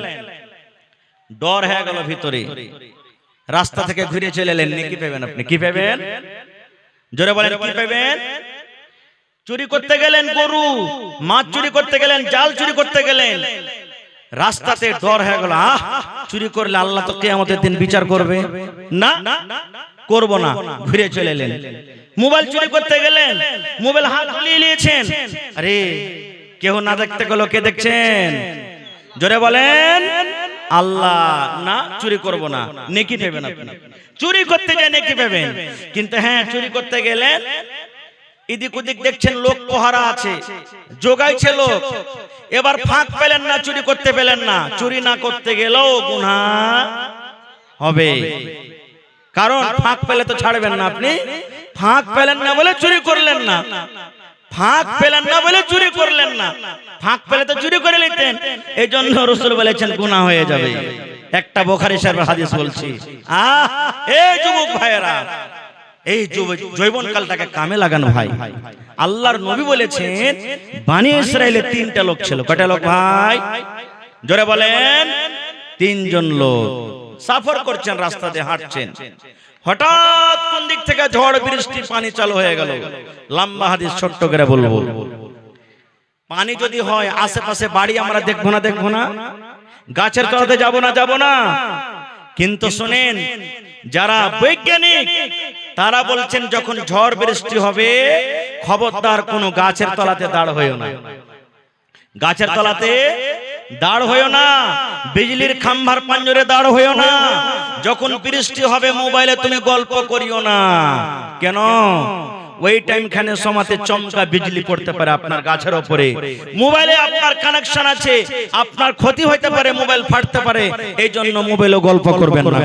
ডর হয়ে গেল ভিতরে, রাস্তা থেকে ঘুরে চলে এলেন, কি পাবেন আপনি? কি পাবেন? জোরে বলেন, কি পাবেন? চুরি করতে গেলেন, গরু মাছ চুরি করতে গেলেন, জাল চুরি করতে গেলেন, রাস্তাতে ডর হয়ে গেল, চুরি করলে আল্লাহ তো কিয়ামতের দিন বিচার করবে, না করব না, ঘুরে চলে এলেন। মোবাইল চুরি করতে গেলেন, মোবাইল হাত নিয়ে নিয়েছেন, আরে কেউ না দেখতে গেল, কে দেখছেন? জোরে বলেন। আল্লাহ। না, চুরি করব না, নেকি পাবেন আপনি। চুরি করতে গিয়ে নেকি পাবেন, কিন্তু হ্যাঁ চুরি করতে গেলে এদিক ওদিক দেখছেন লোক পহারা আছে, জোগাইছে লোক, এবার ফাঁক পেলেন না, চুরি করতে পেলেন না, চুরি না করতে গেলেও গুনাহ হবে। কারণ ফাঁক পেলে তো ছাড়বেন না আপনি। ফাঁক পেলেন না বলে চুরি করলেন না, ফাঁক পেলেন না বলে চুরি করলেন না, ফাঁক পেলে তো চুরি করে নিতেন। এই জন্য রাসূল বলেছেন গুনাহ হয়ে যাবে। একটা বুখারী শরীফের হাদিস বলছি। এই যুবক ভাইয়েরা, এই যৌবনকালটাকে কামে লাগানো ভাই। আল্লাহর নবী বলেছেন বনি ইসরাইলের 3টা লোক ছিল। কয়টা লোক ভাই? জোরে বলেন। 3 জন লোক সফর করছেন, রাস্তা দিয়ে হাঁটছেন, হঠাৎ কোন দিক থেকে ঝড় বৃষ্টি, পানি চালু হয়ে গেল। লম্বা হাদিস, ছোট্ট করে বলবো। পানি যদি হয় আশেপাশে বাড়ি আমরা দেখবো না, গাছের তলাতে যাব না। কিন্তু শুনেন, যারা বৈজ্ঞানিক তারা বলছেন যখন ঝড় বৃষ্টি হবে খবরদার কোনো গাছের তলাতে দাঁড় হইও না, গাছের তলাতে দাঁড় হইও না, বিজলির খাম্বার পাঞ্জরে দাঁড় হইও না। যখন বৃষ্টি হবে মোবাইলে তুমি গল্প করিও না। কেন? ওই টাইম খানে সমাতে চমকা বিজলি পড়তে পারে আপনার গাছের উপরে, মোবাইলে আপনার কানেকশন আছে, আপনার ক্ষতি হইতে পারে, মোবাইল ফাটতে পারে। এই জন্য মোবাইলে গল্প করবেন না,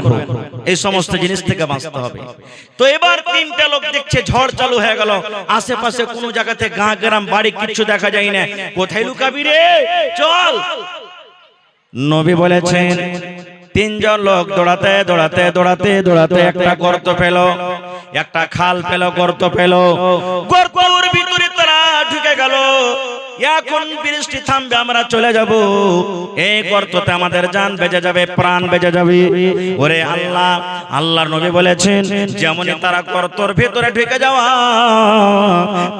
এই সমস্ত জিনিস থেকে বাঁচতে হবে। তো এবার 3টা লোক দেখছে ঝড় চালু হয়ে গেল, আশেপাশে কোনো জায়গাতে গাঁ গ্রাম বাড়ি কিছু দেখা যায় না। কোথায় লুকাবি রে? চল। নবী বলেছেন 3 জন লোক দৌড়াতে একটা গর্ত পেল, একটা খাল পেল, গর্ত পেল। গর্তের ভিতরে তারা ঢুকে গেল। এখন বৃষ্টি থামবে, আমরা চলে যাব। এই গর্ততে আমাদের জান বেঁচে যাবে, প্রাণ বেঁচে যাবে। ওরে আল্লাহ, আল্লাহর নবী বলেছেন যেমনই তারা গর্তের ভিতরে ঢুকে যাওয়া,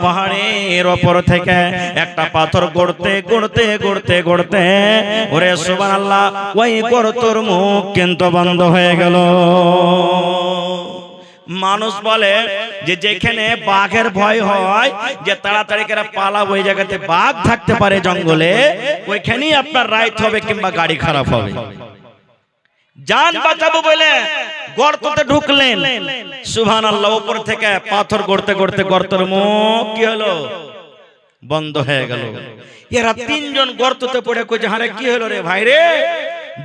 পাহাড়ের উপর থেকে একটা পাথর গড়তে ওরে সুবহানাল্লাহ, ওই গর্তের মুখ কিন্তু বন্ধ হয়ে গেল। মানুষ বলে যে যেখানে বাঘের ভয় হয়, যে তাড়াতাড়ি করে পালাবো, ওই জায়গাতে বাঘ থাকতে পারে জঙ্গলে, ওইখানেই আপনার রাইট হবে কিংবা গাড়ি খারাপ হবে। জান বাঁচাবো বলে গর্ততে ঢুকলেন, সুবহানাল্লাহ, উপর থেকে পাথর গড়তে গর্তের মুখ কি হলো? বন্ধ হয়ে গেল। এরা 3 জন গর্ততে পড়ে কইছে, আরে কি হলো রে ভাই রে?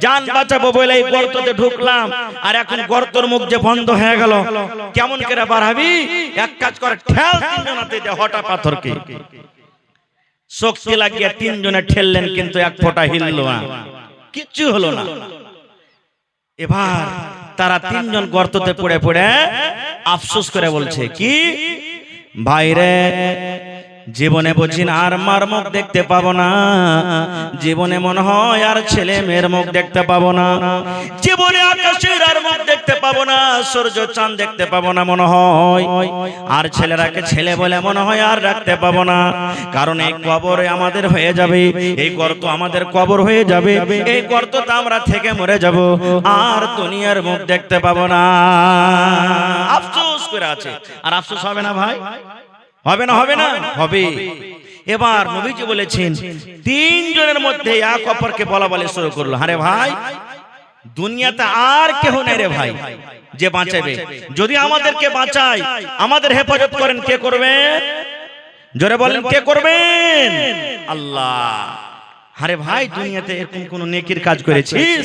জান বাঁচাবো বলে এই গর্ততে ঢুকলাম, আর এখন গর্তের মুখ যে বন্ধ হয়ে গেল, কেমন করে বাড়াবি? এক কাজ করে, ঠেল 3 জনাতে দে হঠাৎ পাথরকে। শক্তি লাগিয়ে 3 জনে ঠেললেন, কিন্তু এক ফোঁটা হিলল না, কিচ্ছু হলো না। এবার তারা 3 জন গর্ততে পড়ে আফসোস করে বলছে, কি ভাইরে, জীবনে বুঝি না আর মার মুখ দেখতে পাবো না, জীবনে মনে হয় আর ছেলে মেয়ের মুখ দেখতে পাবো না, জীবনে আকাশের আর মুখ দেখতে পাবো না, সূর্য চাঁদ দেখতে পাবো না মনে হয়, আর ছেলেরাকে ছেলে বলে মনে হয় আর রাখতে পাবো না। কারণ এই কবরে আমাদের হয়ে যাবে, এই গর্ত আমাদের কবর হয়ে যাবে, এই গর্ততে আমরা থেকে মরে যাব, আর দুনিয়ার মুখ দেখতে পাবো না। আফসোস করে আছে। আর আফসোস হবে না ভাই? হবে না? হবে। এবার নবীজি বলেছেন 3 জনের মধ্যে এক অপরকে বলা বলে শুরু করলো, আরে ভাই, দুনিয়াতে আর কেউ নেই রে ভাই যে বাঁচাবে। যদি আমাদেরকে বাঁচায়, আমাদের হেফাজত করেন, কে করবেন? জোরে বলেন, কে করবেন? আল্লাহ। আরে ভাই, দুনিয়াতে এরকম কোন নেকির কাজ করেছিস,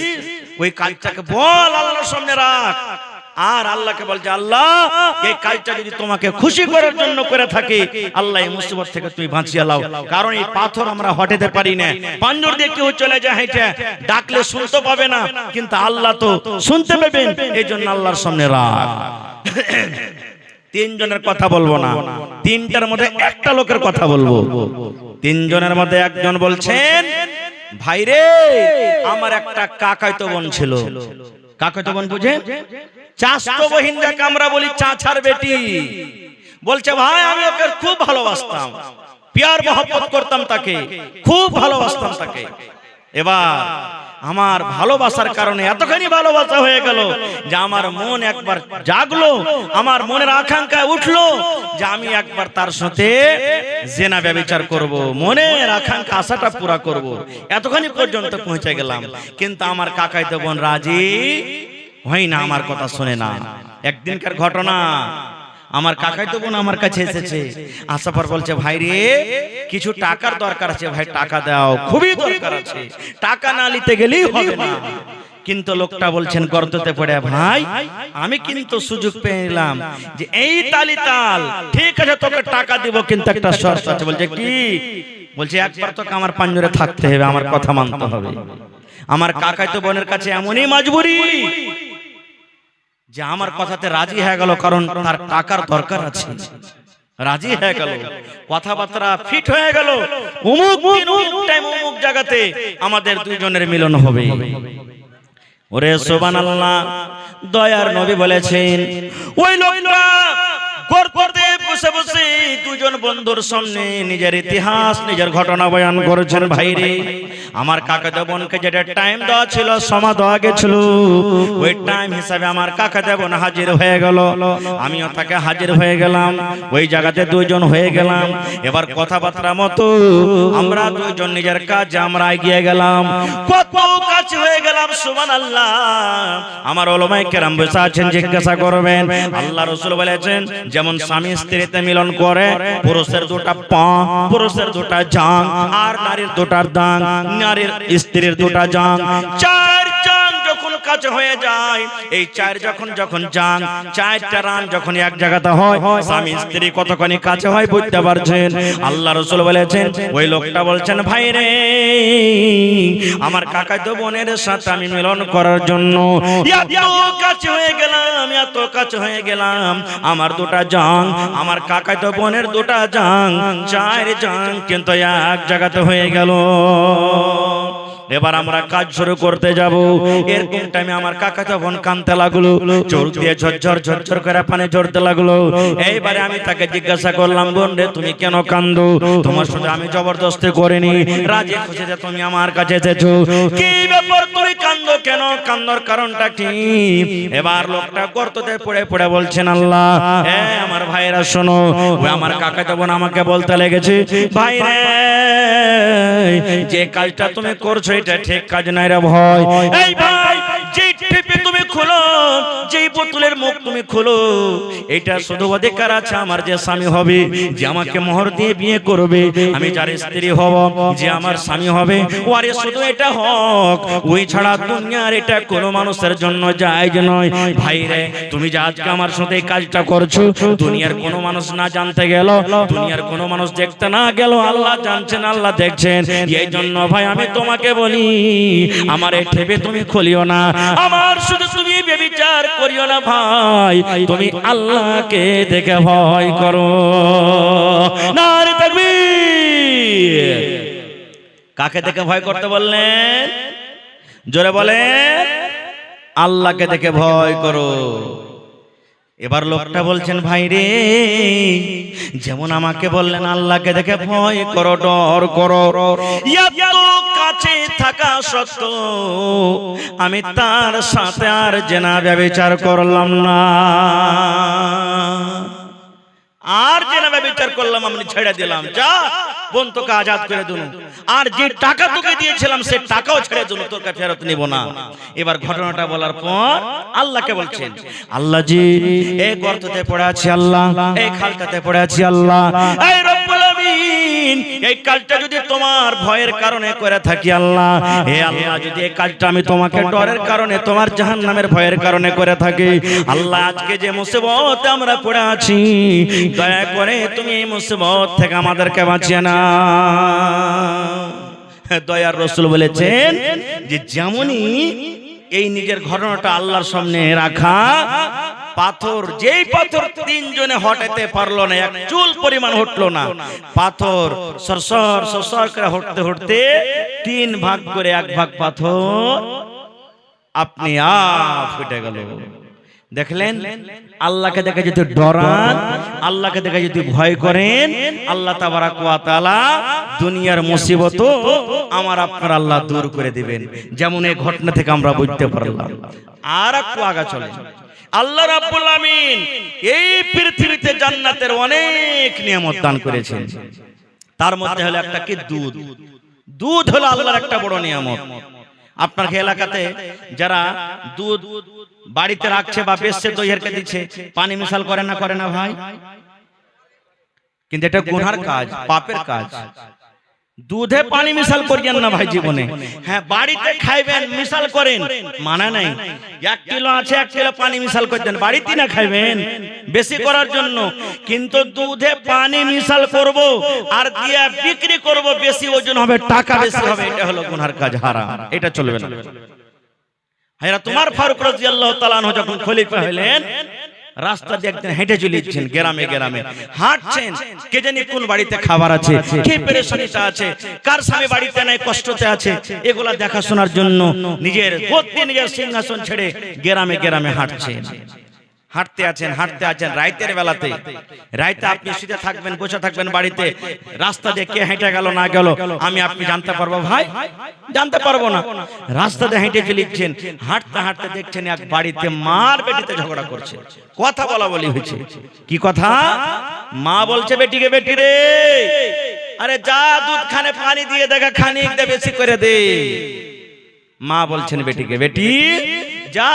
ওই কাজটাকে বল, আল্লাহর সামনে রাখ। আর আল্লাহকে বলছে, আল্লাহ, এই কাজটা যদি তোমাকে খুশি করার জন্য করে থাকি, আল্লাহ এই মুসিবত থেকে তুমি বাঁচিয়ে লাও। কারণ এই পাথর আমরা হটাতে পারি না, পাঞ্জর দিয়ে কেউ চলে যায় হেঁটে, ডাকলে শুনতে পাবে না, কিন্তু আল্লাহ তো শুনতে পাবেন। এই জন্য আল্লাহর সামনে রাখ। 3 জনের কথা বলবো না, 3টার মধ্যে একটা লোকের কথা বলবো। 3 জনের মধ্যে একজন বলছেন, ভাইরে, আমার একটা কাকাতো বোন ছিল। কাকাতো বোন বুঝেন? চাচতো বহিন যাকে আমরা বলি, চাচার বেটি। বলছে, ভাই, আমি ওকে খুব ভালোবাসতাম, প্যার মহব্বত করতাম, তাকে খুব ভালোবাসতাম তাকে। এবার আমার ভালোবাসার কারণে এতখানি ভালোবাসা হয়ে গেল যে আমার মন একবার জাগলো, আমার মনের আকাঙ্ক্ষা উঠলো যে আমি একবার তার সাথে জিনা ব্যভিচার করব, মনের আকাঙ্ক্ষা আশাটা পুরা করব। এতখানি পর্যন্ত পৌঁছে গেলাম, কিন্তু আমার কাকাইতো বোন রাজি হয় না, আমার কথা শুনে না। একদিনকার ঘটনা, আমার কাকাইতো বোন আমার কাছে এসেছে, আসার পর বলছে ভাই রে কিছু টাকার দরকার আছে, ভাই টাকা দাও, খুবই দরকার আছে, টাকা না নিতে গেলেই হবে না। কিন্তু লোকটা বলছেন গর্ততে পড়ে, ভাই আমি কিন্তু সুযোগ পেয়ে নিলাম যে এই তালি তাল, ঠিক আছে তোকে টাকা দিব, কিন্তু একটা শর্ত আছে। বলছে কি? বলছে একবার তোকে আমার পাঞ্জরে থাকতে হবে, আমার কথা মানতে হবে। আমার কাকাইতো বোনের কাছে এমনই মজবুরি যে আমার কথাতে রাজি হয়ে গেল, কারণ তার টাকার দরকার আছে। রাজি হয়ে গেল, কথাবার্তা ফিট হয়ে গেল, অমুক দিন অমুক টাইম অমুক জায়গাতে আমাদের দুইজনের মিলন হবে। ওরে সুবহানাল্লাহ, দয়ার নবী বলেছেন ওই লোকটা গর্তে বসে বসে দুজন বন্ধুর সামনে নিজের ইতিহাস, নিজের ঘটনা বয়ান করেছেন। ভাইরে আমার কাকাতো বোনকে যেটা টাইম দেওয়া ছিল, সময় দেওয়া গেছিল, ওই টাইম হিসাবে আমার কাকাতো বোন হাজির হয়ে গেল, আমিও তাকে হাজির হয়ে গেলাম, ওই জায়গাতে দুইজন হয়ে গেলাম। এবার কথাবার্তা মতো আমরা দুইজন নিজের কাজে আমরা এগিয়ে গেলাম, কত কাছে হয়ে গেলাম। সুবহানাল্লাহ, আমার উলামায়ে কেরাম বসে আছেন, জিজ্ঞাসা করবেন। আল্লাহ রাসূল বলেছেন যেমন স্বামী স্ত্রীতে মিলন করে, পুরুষের দুটা পা, পুরুষের দুটা জাং, আর নারীর দুটা দাং, নারীর স্ত্রীর দুটা জাং, চার জাং যখন কাছে হয়ে যায়, এই চার যখন জাং, চারটা রান যখন এক জায়গাতে হয়, স্বামী স্ত্রী কতখানি কাছে হয় বুঝতে পারছেন। আল্লাহ রাসূল বলেছেন, ওই লোকটা বলছেন ভাই রে আমার কাকাতো বোনের সাথে আমি মিলন করার জন্য এত কাছে হয়ে গেলাম, এত কাছে হয়ে গেলাম, আমার দুটা জাং, আমার কাকাতো বোনের দুটা জাং, চার জাং কিন্তু এক জায়গাতে হয়ে গেল। এবার আমরা কাজ শুরু করতে যাব, এরকম টাইমে আমার কাকাতো বোন কাঁদতে লাগলো, চোখ দিয়ে ঝরঝর ঝরঝর করে পানি ঝরতে লাগলো। এইবারে আমি তাকে জিজ্ঞাসা করলাম, বোন রে তুমি কেন কান্দো? তোমার সাথে আমি জবরদস্তি করিনি, রাজি খুশিতে তুমি আমার কাছে এসেছো, কি ব্যাপার তুমি কান্দো কেন? কান্দার কারণটা কি? এবার লোকটা গর্ততে পড়ে পড়ে বলছেন, আল্লাহ আমার ভাইরা শোনো, ওই আমার কাকাতো বোন আমাকে বলতে লেগেছে, ভাই রে যে কাজটা তুমি করছো এটা ঠিক কাজ নাই রে ভয়। এই ভাই যে টিপে তুমি খোলো, যেই বোতলের মুখ তুমি খোলো, এটা শুধু অধিকার আছে আমার যে স্বামী হবে, যে আমাকে মোহর দিয়ে বিয়ে করবে, আমি যার স্ত্রী হব, যে আমার স্বামী হবে, ওরে শুধু এটা হক, ওই ছাড়া দুনিয়ার এটা কোনো মানুষের জন্য জায়েজ নয়। ভাই রে তুমি যে আজকে আমার সাথে কাজটা করছো, দুনিয়ার কোনো মানুষ না জানতে গেল, দুনিয়ার কোনো মানুষ দেখতে না গেল, আল্লাহ জানছেন, আল্লাহ দেখছেন। এই জন্য ভাই আমি তোমাকে বলি, আমার এই ঠেপে তুমি খুলিও না, আমার শুধু তুমি ব্যভিচার করিও না ভাই, তুমি আল্লাহকে দেখে ভয় করো। নারে তাকবীর। কাকে দেখে ভয় করতে বললেন? জোরে বলেন, আল্লাহকে দেখে ভয় করো। এবার লোকটা বলছেন, ভাই রে যেমন আমাকে বললেন আল্লাহকে দেখে ভয় করো, ডর করো, এত কাছে থাকা সত্ত্বেও আমি তার সাথে আর জিনা ব্যভিচার করলাম না, আর জিনা ব্যভিচার করলাম, আমি ছেড়ে দিলাম, যা বোন তোকে আজাদ করে দিন, আর যে টাকা তোকে দিয়েছিলাম সে টাকাও ছেড়ে দিন, তোকে ফেরত নিব না। এবার ঘটনাটা বলার পর আল্লাহকে বলছেন, আল্লাহ জি এই গর্ততে পড়ে আছি, আল্লাহ এই খালটাতে পড়ে আছি, আল্লাহ এই রব্বুল আমিন এই কাজটা যদি তোমার ভয়ের কারণে করে থাকি, আল্লাহ হে আল্লাহ যদি এই কাজটা আমি তোমাকে ডরের কারণে, তোমার জাহান্নামের ভয়ের কারণে করে থাকি, আল্লাহ আজকে যে মুসিবতে আমরা পড়ে আছি, দয়া করে তুমি এই মুসিবত থেকে আমাদেরকে বাঁচিয়ে না। দয়ার রাসূল বলেছেন যে যেমনই এই নিজের ঘটনাটা আল্লাহর সামনে রাখা, পাথর, যেই পাথর তিনজনে হটাতে পারলো না, এক চুল পরিমাণ হটলো না, পাথর সরসর সরসর করে হটতে হটতে তিন ভাগ করে এক ভাগ পাথর আপনি ফুটে গেল। দেখলেন, আল্লাহকে দেখে যদি ডরান, আল্লাহকে দেখে যদি ভয় করেন, আল্লাহ তাবারাক ওয়া তাআলা দুনিয়ার মুসিবত আমার আপনার আল্লাহ দূর করে দিবেন। যেমন এই ঘটনা থেকে আমরা বুঝতে পারলাম। আর একটু আগা চলে, আল্লাহ রাব্বুল আমিন এই পৃথিবীতে জান্নাতের অনেক নিয়ামত দান করেছেন। তার মধ্যে হলো একটা কি দুধ। দুধ হলো আল্লাহর একটা বড় নিয়ামত। আপনার এলাকাতে যারা দুধ বাড়িতে রাখছে বা বেচছে, দইয়েরকে দিচ্ছে, পানি মিশাল করে না ভাই? কিন্তু এটা গুনার কাজ, পাপের কাজ। দুধে পানি মিশাল করিয়েন না ভাই জীবনে। হ্যাঁ, বাড়িতে খাইবেন মিশাল করেন, মানা নাই। 1 কিলো আছে, 1 কিলো পানি মিশাল করে দেন, বাড়িতে না খাইবেন বেশি করার জন্য। কিন্তু দুধে পানি মিশাল করব আর দিয়া বিক্রি করব, বেশি ওজন হবে, টাকা বেশি হবে, এটা হলো গুনার কাজ, হারাম, এটা চলবে না। হায়রা তোমার ফারুক রাদিয়াল্লাহু তাআলা আনহু যখন খলিফা হলেন, রাস্তা দিয়ে একদিন হেঁটে চলেছেন, গ্রামে গ্রামে হাঁটছেন। কে জানি কোন বাড়িতে খাবার আছে, কে পেরেশানিতে আছে, কার স্বামী বাড়িতে নাই, কষ্টতে আছে, এগুলা দেখাশোনার জন্য নিজের গদ্দি, নিজের সিংহাসন ছেড়ে গ্রামে গ্রামে হাঁটছেন। হাঁটতে আছেন রাইতের বেলাতে। রাইতে আপনি শুতে থাকবেন, বসে থাকবেন বাড়িতে, রাস্তা দিয়ে কে হেঁটে গেল না গেল আমি আপনি জানতে পারবো ভাই? জানতে পারবো না। রাস্তা দিয়ে হেঁটে চলেছেন, হাঁটতে হাঁটতে দেখছেন এক বাড়িতে মার বেটিতে ঝগড়া করছে, কথা বলা বলি হয়েছে। কি কথা? মা বলছে বেটিকে, বেটি রে, আরে যা দুধ খানে পানি দিয়ে দেখা, খানিক দে, বেশি করে দে। মা বলছেন বেটিকে, বেটি যা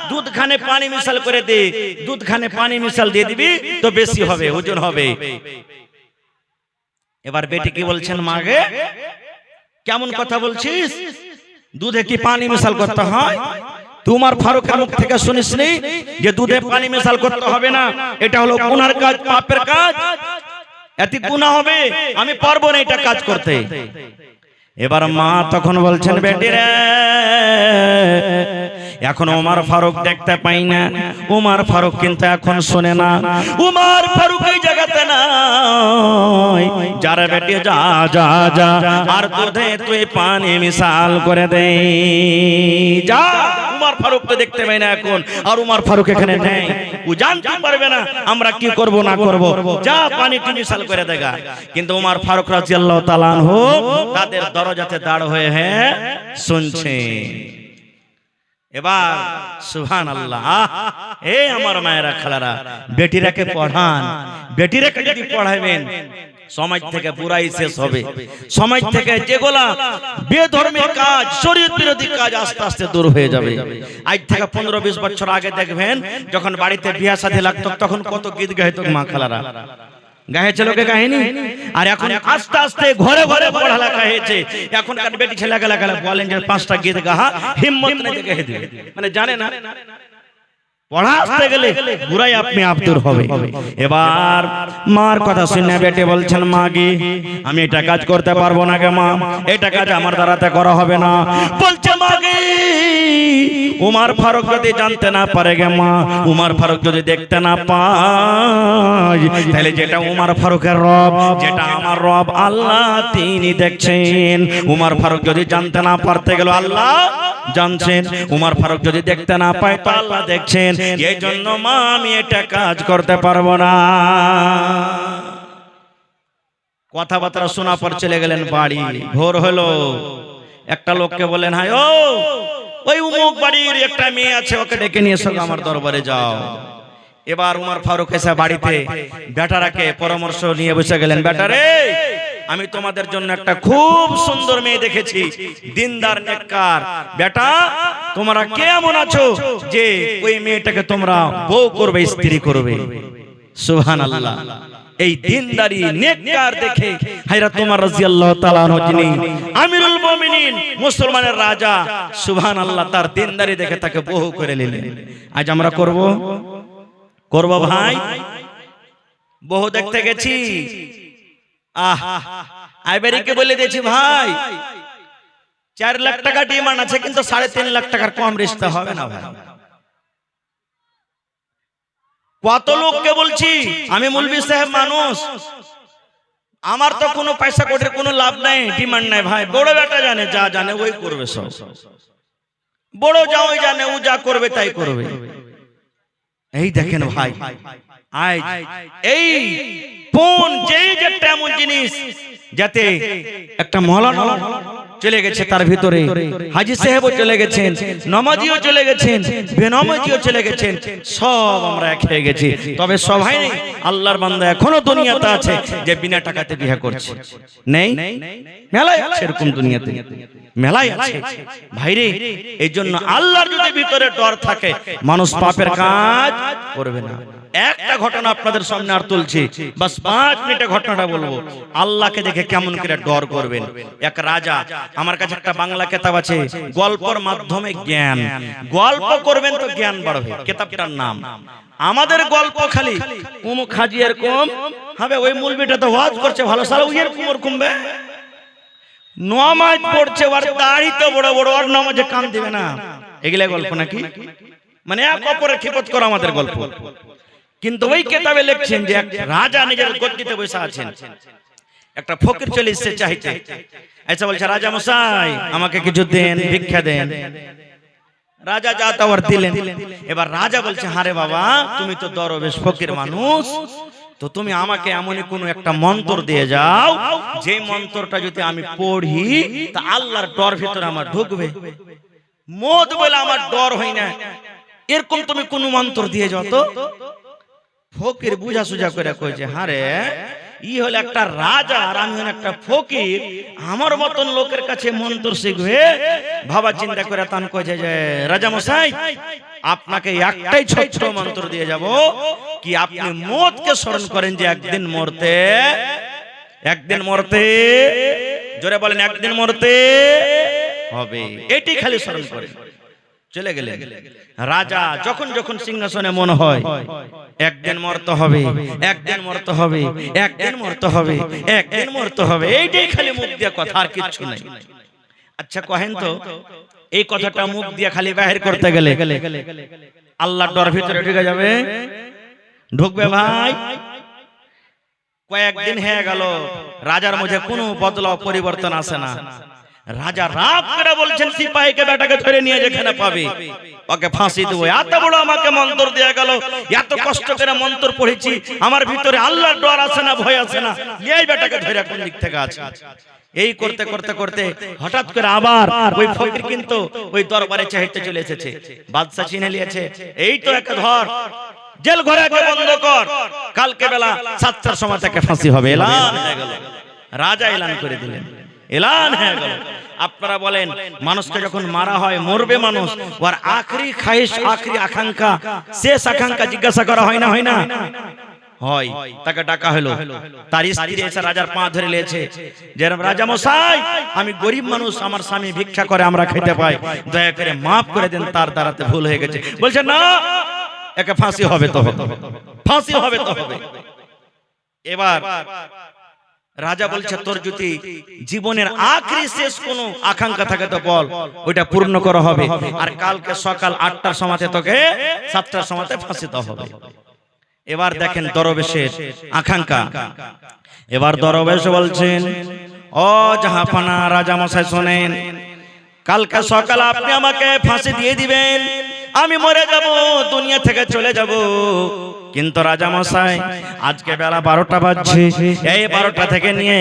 দুধ খানে পানি মিশাল করে দে, দুধ খানে পানি মিশাল দিয়ে দিবি তো বেশি হবে, ওজন হবে। এবার বেটি কি বলছেন, মাগে কেমন কথা বলছিস, দুধে কি পানি মিশাল করতে হয়? তোমার ফারুকের মুখ থেকে শুনিসনি যে দুধে পানি মিশাল করতে হবে না, এটা হলো গুনার কাজ, পাপের কাজ, এতে গুনাহ হবে, আমি পারবো না এটা কাজ করতে। এবার মা তখন বলছেন, বেটি রে, এখন ওমর ফারুক দেখতে পাই না, ওমর ফারুক কিন্তু এখন শোনে না, ওমর ফারুক এই জায়গাতে নাই। যারা বেটি যা যা যা আর দুধে তুই পানি মিশাল করে দে, যা। ওমর ফারুক তো দেখতে পাই না এখন, আর ওমর ফারুক এখানে নেই, ও জানতে পারবে না আমরা কি করব না করব, যা পানি মিশাল করে দেগা। কিন্তু ওমর ফারুক রাদিয়াল্লাহু তাআলা আনহু তাদের দরজাতে দাঁড় হয়ে শুনছে। এবার সুবহানাল্লাহ, এই আমার মায়েরা খালারা, বেটিরাকে পড়ান, বেটিরাকে যদি পড়াবেন সমাজ থেকে বুরাই শেষ হবে। সমাজ থেকে যেগুলা বেধর্মী কাজ, শরীয়ত বিরোধী কাজ আস্তে আস্তে দূর হয়ে যাবে। আজ থেকে 15-20 বছর আগে দেখবেন যখন বাড়িতে বিয়া শাদী লাগতো তখন কত গীত গাইতো মা খালারা, গাইছে লোকে কাহিনী। আর এখন আস্তে আস্তে ঘরে ঘরে পড়ালেখা হয়েছে। এখনকার বেটি ছেলে গেলা বলেন যে 5টা গীত গাহা, হিম্মত নাই যে গাইতে দিবে, মানে জানে না পড়াতে গেলে বুরাই আপনি আব্দুর হবে। এবার মার কথা শুনে বেটে বলছেন, মা গে আমি এটা কাজ করতে পারবো না গে মা, এটা কাজ আমার দ্বারাতে করা হবে না। বলছে মা গে ওমর ফারুক যদি জানতে না পারে গে মা, ওমর ফারুক যদি দেখতে না পায়, তাহলে যেটা ওমর ফারুকের রব, যেটা আমার রব আল্লাহ তিনি দেখছেন। ওমর ফারুক যদি জানতে না পারতে গেল আল্লাহ জানছেন, ওমর ফারুক যদি দেখতে না পায় তো আল্লাহ দেখছেন। এই জন্য মা আমি এটা কাজ করতে পারবো না। কথাবার্তা শোনা পর চলে গেলেন বাড়ি। ভোর হলো, একটা লোককে বলেন, হাই ও ওই উমুক বাড়ির একটা মেয়ে আছে, ওকে ডেকে নিয়ে এসো আমার দরবারে যাও। এবার ওমর ফারুক এসে বাড়িতে বেটারাকে পরামর্শ নিয়ে বসে গেলেন, বেটারে আমি তোমাদের জন্য একটা খুব সুন্দর মেয়ে দেখেছি, দিনদার নেককার। বেটা তোমরা কেমন আছো যে ওই মেয়েটাকে তোমরা বউ করবে, স্ত্রী করবে? সুবহানাল্লাহ। এই দিনদারি নেককার দেখে হযরত ওমর রাদিয়াল্লাহু তাআলা আনহু যিনি আমিরুল মুমিনিন, মুসলমানের রাজা, সুবহানাল্লাহ, তার দিনদারি দেখে তাকে বউ করে নিলেন। আজ আমরা করব ভাই, বহু দেখতে গেছি। আইবারিকে বলে দিয়েছি ভাই 4 লাখ টাকা ডিমান্ড আছে, কিন্তু 3.5 লাখ টাকার কম রিশতা হবে না ভাই। কত লোককে বলছি, আমি মৌলভী সাহেব মানুষ, আমার তো কোনো পয়সা কোটির কোনো লাভ নাই, ডিমান্ড নাই ভাই। বড় বেটা জানে, যা জানে ওই করবে, সব বড় যা ওই জানে, ও যা করবে তাই করবে। এই দেখেন ভাই, আজ এই ফোন যেই যেটা এমন জিনিস, যাতে একটা মৌলানা চলে গেছে তার ভিতরে, হাজী সাহেবও চলে গেছেন, নামাজিও চলে গেছেন, বেনামাজিও চলে গেছেন, সব আমরা এক হয়ে গেছি। তবে সবাই নেই, আল্লাহর বান্দা এখনো দুনিয়াতে আছে যে বিনা টাকাতে বিয়ে করছে। নেই? মেলায় আছে এরকম, দুনিয়াতে মেলায় আছে ভাইরে। এই জন্য আল্লাহর যদি ভিতরে ডর থাকে, মানুষ পাপের কাজ করবে না। একটা ঘটনা আপনাদের সামনে আর তুলছি, বাস 5 মিনিটে ঘটনাটা বলবো। আল্লাহকে দেখে কেমন করে ডর করবেন। এক রাজা, আমার কাছে একটা বাংলা কিতাব আছে, গল্পের মাধ্যমে জ্ঞান। গল্প করবেন তো জ্ঞান বাড়বে, কিতাবটার নাম। আমাদের গল্প খালি উমুক হাজি এরকম হবে, ওই মৌলবিটা তো ওয়াজ করছে ভালো, সারা ওই এরকম কমবে, নামাজ পড়ছে, ওর দাড়ি তো বড় বড়, ওর নামাজে কান দিবে না। এগুলা গল্প নাকি? মানে এক অপরের খিপত করা আমাদের গল্প। কিন্তু ওই কিতাবে লিখছেন যে এক রাজা নিজের গদ্দিতে বসে আছেন, একটা ফকির চলে এসেছে চাইতে। আচ্ছা বলছে, রাজা মশাই আমাকে কিছু দেন, ভিক্ষা দেন। রাজা যা তাওয়ার দিলেন। এবার রাজা বলছে, হারে বাবা, তুমি তো দরবেশ ফকির মানুষ, তো তুমি আমাকে এমনই কোনো একটা মন্ত্র দিয়ে যাও, যে মন্ত্রটা যদি আমি পড়ি তা আল্লাহর ডর ভিতরে আমার ঢুকবে। মত বলে আমার ডর হয় না, এরকম তুমি কোন মন্ত্র দিয়ে যাও তো। ফকির বুঝা সুঝা করে কইছে, হারে ই হলো একটা রাজা আর আমি হল একটা ফকির, আমার মতন লোকের কাছে মন্ত্র শিখবে। ভাবা চিন্তা করে তান কইছে যে, রাজা মশাই আপনাকে একটাই ছোট্ট মন্ত্র দিয়ে যাব, কি আপনি মওতকে স্মরণ করেন যে একদিন মরতে, জোরে বলেন একদিন মরতে হবে, এটি খালি স্মরণ করেন। চলে গেলেন। রাজা যখন যখন সিংহাসনে মনে হয় একদিন মরতে হবে, একদিন মরতে হবে, একদিন মরতে হবে, একদিন মরতে হবে, এইটাই খালি মুখ দিয়ে কথা, আর কিচ্ছু নাই। আচ্ছা কহেন তো, এই কথাটা মুখ দিয়ে খালি বাহির করতে গেলে আল্লাহর ডর ভিতরে ঢুকে যাবে? ঢুকবে ভাই? কয়েকদিন হয়ে গেল, রাজার মধ্যে কোনো বদলাও পরিবর্তন আসে না। রাজা রাগ করে বলছেন, সিপাহীকে বেটাকে ধরে নিয়ে যেখানে পাবে ওকে ফাঁসি দেবো। এত বড় আমাকে মন্ত্র দেয়া গেল, এত কষ্ট করে মন্ত্র পড়েছি, আমার ভিতরে আল্লাহর ডর আছে না, ভয় আছে না, এই বেটাকে ধরে কোন দিক থেকে আছে। এই করতে করতে করতে হঠাৎ করে আবার ওই ফকির কিন্তু ওই দরবারে চাইতে চলে এসেছে। বাদশা চিনে নিয়েছে, এই তো একটা ধর, জেল ঘরে বন্ধ কর, কালকে বেলা 7টার সময় থেকে ফাঁসি হবে। এলান হয়ে গেল, রাজা এলান করে দিলেন, এলান হয়ে গেল। আপনারা বলেন, মানুষকে যখন মারা হয়, মরবে মানুষ, ওর আখরি খায়েশ, আখরি আকাঙ্ক্ষা, শেষ আকাঙ্ক্ষা জিজ্ঞাসা করা হয় না? হয় না? হয়। তাকে ডাকা হলো, তার স্ত্রী এসে রাজার পা ধরে নিয়েছে, যে রাজা মশাই আমি গরিব মানুষ, আমার স্বামী ভিক্ষা করে, আমরা খেতে পাই, দয়া করে মাফ করে দেন, তার দ্বারাতে ভুল হয়ে গেছে। বলছে না, একে ফাঁসি হবে তো হবে, ফাঁসি হবে তো হবে। এবার রাজা বলছে, তোর যদি জীবনের আখরি শেষ কোনো আকাঙ্ক্ষা থাকে তো বল, ওইটা পূর্ণ করা হবে, আর কালকে সকাল 8টার সময় তোকে 7টার সময় ফাঁসিতে হবে। এবার দেখেন দরবেশের আকাঙ্ক্ষা। এবার দরবেশ বলছেন, ও জাহাপানা রাজা মশাই শোনেন, কালকে সকাল আপনি আমাকে ফাঁসি দিয়ে দিবেন, আমি মরে যাব, দুনিয়া থেকে চলে যাব। কিন্তু রাজা মশাই আজকে বেলা 12টা বাজছে, এই 12টা থেকে নিয়ে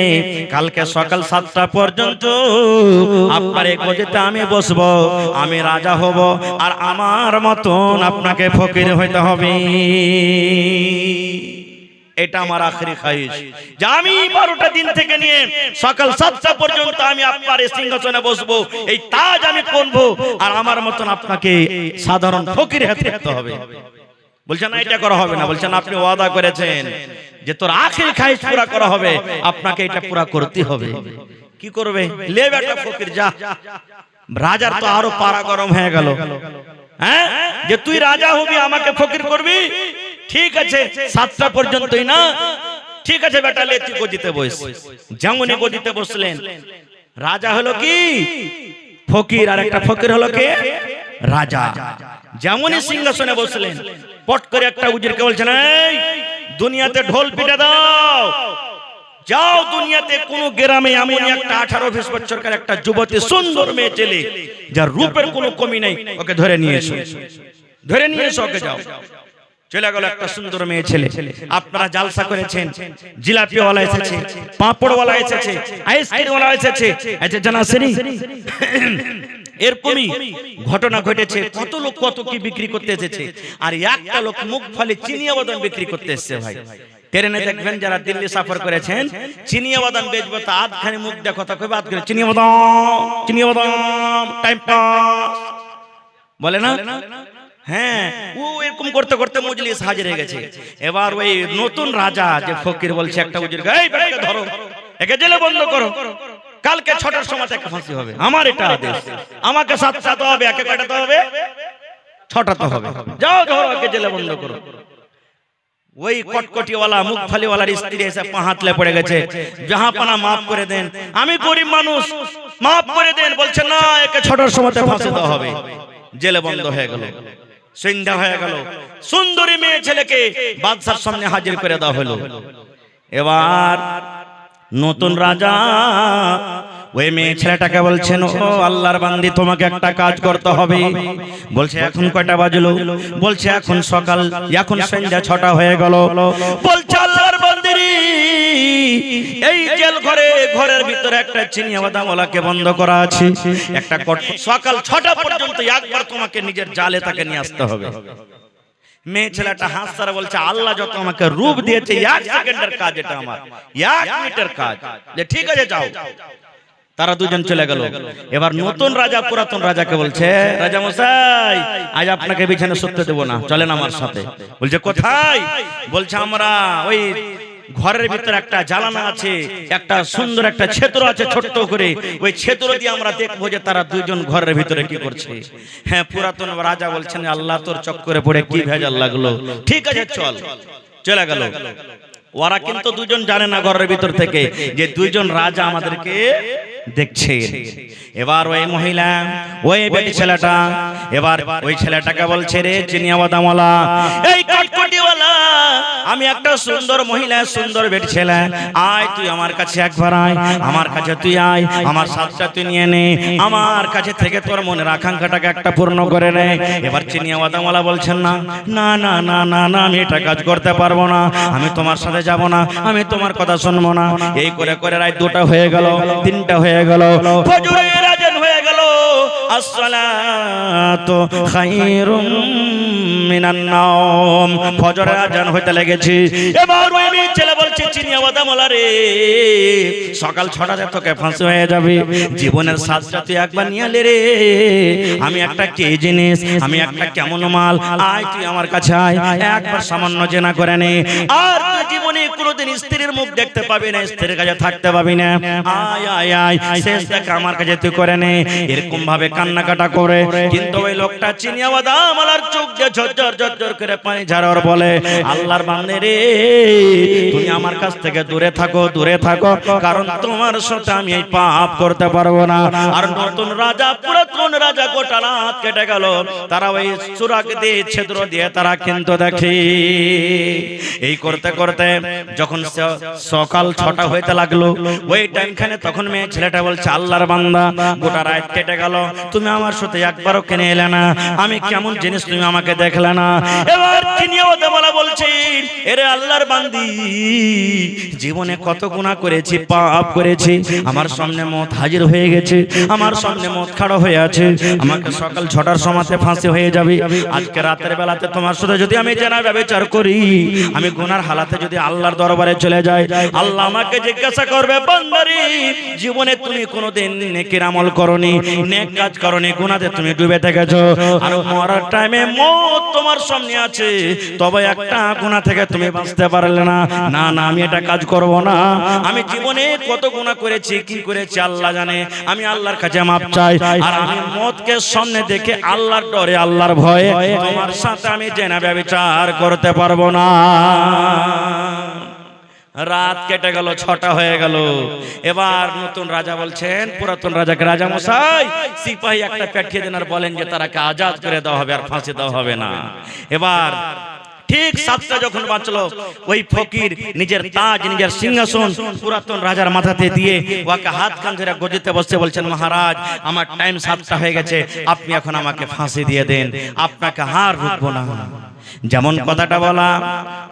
কালকে সকাল 7টা পর্যন্ত আপনার এই গদিতে আমি বসবো, আমি রাজা হব, আর আমার মতন আপনাকে ফকির হইতে হবে। এটা আমার আখরি খায়েশ, যে আমি 12টা দিন থেকে নিয়ে সকাল 7টা পর্যন্ত আমি আপনার এই সিংহাসনে বসবো, এই তাজ আমি পরবো, আর আমার মতন আপনাকে সাধারণ ফকির হতে হবে। বলছেন এটা করা হবে না। বলছেন আপনি ওয়াদা করেছেন যে তোর আখেরি খায়েশ পুরা করা হবে, আপনাকে এটা পুরা করতে হবে। কি করবে? লে বেটা ফকির যা। রাজার তো আরো পারা গরম হয়ে গেল, হ্যাঁ, যে তুই রাজা হবি, আমাকে ফকির করবি, ঠিক আছে 7টা পর্যন্তই না, ঠিক আছে বেটা লে তুই গদিতে বস। যেমনই গদিতে বসলেন, রাজা হলো কি ফকির, আর একটা ফকির হলো কে রাজা। যেমনই সিংহাসনে বসলেন, পট করে একটা উজিরকে বলছেন, এই দুনিয়াতে ঢোল পিটা দাও, যাও দুনিয়াতে কোন গ্রামে এমন একটা 18-20 বছরকার একটা যুবতী সুন্দর মেয়ে ছেলে, যার রূপের কোনো কমি নেই, ওকে ধরে নিয়ে এসো, ধরে নিয়ে এসো, ওকে যাও। চলে গেল একটা সুন্দর মেয়ে ছেলে। আপনারা জালসা করেছেন, জিলাপিওয়ালা এসেছে, পাঁপড়ওয়ালা এসেছে, আইসক্রিমওয়ালা এসেছে, আচ্ছা জানা সেরি এরকমই ঘটনা ঘটেছে। কত লোক কত কি বিক্রি করতে এসেছে, আর একটা লোক মুখ ফালি চিনিয়া বাদাম বিক্রি করতে এসেছে। ভাই ট্রেনে দেখবেন যারা দিল্লি সফর করেছেন, চিনিয়া বাদাম বেচবো তো আধখানি মুখ দিয়ে কথা কইবে, আধ করে চিনিয়া বাদাম টাইম পাস বলে না। হ্যাঁ, ও এরকম করতে করতে মজলিস হাজির হয়ে গেছে। এবার ওই নতুন রাজা যে ফকির বলছে একটা হুজুর, এই বেটাকে ধরো, একে জেলে বন্ধ করো, কালকে 6টার সময় একটা ফাঁসি হবে। আমার এটা আদেশ, আমাকে 7টা হবে, একে কাটাতে হবে, 6টা তো হবে। যাও ধরো, একে জেলে বন্ধ করো। ওই কটকটিওয়ালা মুখ ফালিওয়ালার স্ত্রী এসে পা হাতলে পড়ে গেছে, জাহাপানা মাফ করে দেন, আমি গরিব মানুষ, মাফ করে দেন। বলছে না, একে 6টার সময় ফাঁসি দেওয়া হবে। জেলে বন্ধ হয়ে গেল, সন্ধ্যা হয়ে গেল। সুন্দরী মেয়ে ছেলেকে বাদশার সামনে হাজির করে দেওয়া হলো। এবার নতুন রাজা ওই মেয়ে ছেলেটাকে বলছেন, ও আল্লাহর বান্দি, তোমাকে একটা কাজ করতে হবে। বলছে এখন কয়টা বাজলো? বলছে এখন সকাল, এখন সন্ধ্যা 6টা হয়ে গেল। বলছে আল্লাহর বান্দি, এই জেল ঘরে, ঘরের ভিতরে একটা চিনিয়া বাদামওয়ালাকে বন্ধ করা আছে, একটা সকাল 6টা পর্যন্ত একবার তোমাকে নিজের জালে তাকে নিয়ে আসতে হবে। মেয়ে ছেলেটা হাসছে, বলছে আল্লাহ যত আমাকে রূপ দিয়েছে, 1 সেকেন্ডের কাজ এটা, আমার 1 মিনিটের কাজ। যে ঠিক আছে যাও। তারা দুজন চলে গেল। এবার নতুন রাজা পুরাতন রাজাকে বলছে, রাজা মশাই, আজ আপনাকে বিছানা শুতে দেব না, চলেন আমার সাথে। বলছে কোথায়? বলছে আমরা ওই ঘরের ভিতরে একটা জানালা আছে, একটা সুন্দর একটা ছেত্র আছে ছোট্ট করে, ওই ছেত্র দিয়ে আমরা দেখবো যে তারা দুইজন ঘরের ভিতরে কি করছে। হ্যাঁ, পুরাতন রাজা বলছেন, আল্লাহ তোর চক্করে পড়ে কি ভেজাল লাগলো, ঠিক আছে চল। চলে গেল। ওরা কিন্তু দুজন জানে না ঘরের ভিতর থেকে যে দুইজন রাজা আমাদেরকে দেখছে। এবার ওই মহিলা, ওই বেটি ছেলেটা, এবার ওই ছেলেটাকে বলছে, রে চিনিয়া বাদামওয়ালা, এই কটকটিওয়ালা, আমি একটা সুন্দর মহিলা, সুন্দর বেটি ছেলে, আয় তুই আমার কাছে একবার আয়, আমার কাছে তুই আয়, আমার সাথটা তুই নিয়ে নে, আমার কাছে থেকে তোর মনের আকাঙ্ক্ষাটাকে একটা পূর্ণ করে নে। এবার চিনিয়া বাদামওয়ালা বলছেন, না না না না না না, আমি এটা কাজ করতে পারবো না, আমি তোমার সাথে যাব না, আমি তোমার কথা শুনবো না। এই করে করে রাত 2টা হয়ে গেল, 3টা হয়ে গেল, ফজরের আযান হয়ে গেল, আসসালাতু খায়রুম মিনান নাওম, ফজরের আযান হইতে লেগেছে। এবার ওই মেয়ে ছেলে বলছে, চিনিয়া বাদামওয়ালা রে, সকাল 6টাতে তোকে ফাঁসি হয়ে যাবে, জীবনের সাজটা তুই একবার নিয়ে আলে রে, আমি একটা কে জিনিস, আমি একটা কেমন মাল, আয় তুই আমার কাছে আয়, একবার সামান্য জেনা করে নে, আর তুই জীবনে কোনোদিন স্ত্রীর মুখ দেখতে পাবি না, স্ত্রীর কাছে থাকতে পাবি না, আয় আয় আয়, শেষ দেখা আমার কাছে তুই করে নে। এরকম ভাবে কান্নাকাটা করে, কিন্তু ওই লোকটা চিনিয়া বাদামওয়ালার চোখ দিয়ে ঝরঝর ঝরঝর করে পানি ঝাড়র বলে, আল্লাহর বান্দে রে, তুমি আমার কাছ থেকে দূরে থাকো, দূরে থাকো, কারণ তোমার সাথে আমি এই পাপ করতে পারবো না। আর নতুন রাজা পুরাতন রাজা গোটা রাত কেটে গেল, তারা ওই সুরাগ দিয়ে ছিদ্র দিয়ে তারা কিন্তু দেখে। এই করতে করতে যখন সকাল 6টা হইতে লাগলো, ওই টাইমখানে তখন মেয়ে ছেলেটা বলছে, আল্লাহর বান্দা, গোটা রাত কেটে গেল, তুমি আমার সাথে একবারও কেনে এলে না, আমি কেমন জিনিস তুমি আমাকে দেখলে না। এবার চিনিয়া বাদামওয়ালা বলছে, এরে আল্লাহর বান্দি, জীবনে কত গুনাহ করেছি, পাপ করেছি, আমার সামনে মত হাজির হয়ে গেছে, আমার সামনে মত খাড়া হয়ে আছে, আমাকে সকাল 6টার সময়তে ফাঁসি হয়ে যাবে। আজকে রাতের বেলাতে তোমার সাথে যদি আমি জেনা ব্যভিচার করি, আমি গুনার হালাতে যদি আল্লাহর দরবারে চলে যাই, আল্লাহ আমাকে জিজ্ঞাসা করবে, বান্দারে, জীবনে তুমি কোনোদিন নেকির আমল করনি, নেক কাজ করনি, গুনাতে তুমি ডুবে থেকেছো, আর মরার টাইমে মত তোমার সামনে আছে, তবে একটা গুনাহ থেকে তুমি বাঁচতে পারলে না। না না, আমি এটা কাজ করব না, আমি জীবনে কত গুনাহ করেছি, কি করেছি আল্লাহ জানে, আমি আল্লাহর কাছে মাপ চাই, আর আমি মতকে সামনে দেখে আল্লাহর ডরে, আল্লাহর ভয়ে তোমার সাথে আমি জেনা ব্যভিচার করতে পারবো না। রাত কেটে গেল, 6টা হয়ে গেল। এবার নতুন রাজা বলছেন পুরাতন রাজাকে, রাজা মশাই, সিপাহী একটা পাঠিয়ে দেন আর বলেন যে তারাকে আজাদ করে দেওয়া হবে, আর ফাঁসি দেওয়া হবে না। এবার ঠিক 7টা যখন বাঁচলো, ওই ফকির নিজের তাজ, নিজের সিংহাসন পুরাতন রাজার মাথাতে দিয়ে ওকে হাত কান ধরে গদিতে বসে বলছেন, মহারাজ, আমার টাইম 7টা হয়ে গেছে, আপনি এখন আমাকে ফাঁসি দিয়ে দেন, আপনাকে হার রুখবো না। যেমন কথাটা বলা,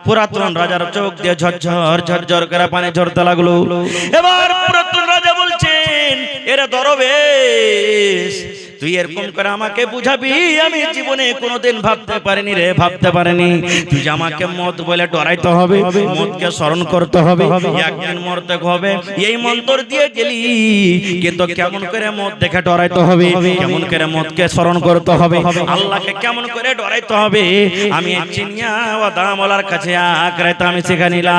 পুরাতন রাজার চোখ দিয়ে ঝরঝর ঝরঝর করে পানি ঝরতে লাগলো। এবার পুরাতন রাজা বলছেন, এরা দরবেশ, তুই এরকম করে আমাকে বুঝাবি, আমি জীবনে কোনোদিন ভাবতে পারিনি রে, ভাবতে পারিনি। তুই যে আমাকে মত বলে ডরাইতে হবে, মতকে স্মরণ করতে হবে, একদিন মরতে হবে, এই মন্ত্র দিয়ে গেলি, কিন্তু কেমন করে মত দেখে ডরাইতে হবে, কেমন করে মতকে স্মরণ করতে হবে, আল্লাহকে কেমন করে ডরাইতে হবে, আমি চিনিয়া ও দামওয়ালার কাছে আঁকড়াইতে আমি শিখে নিলাম।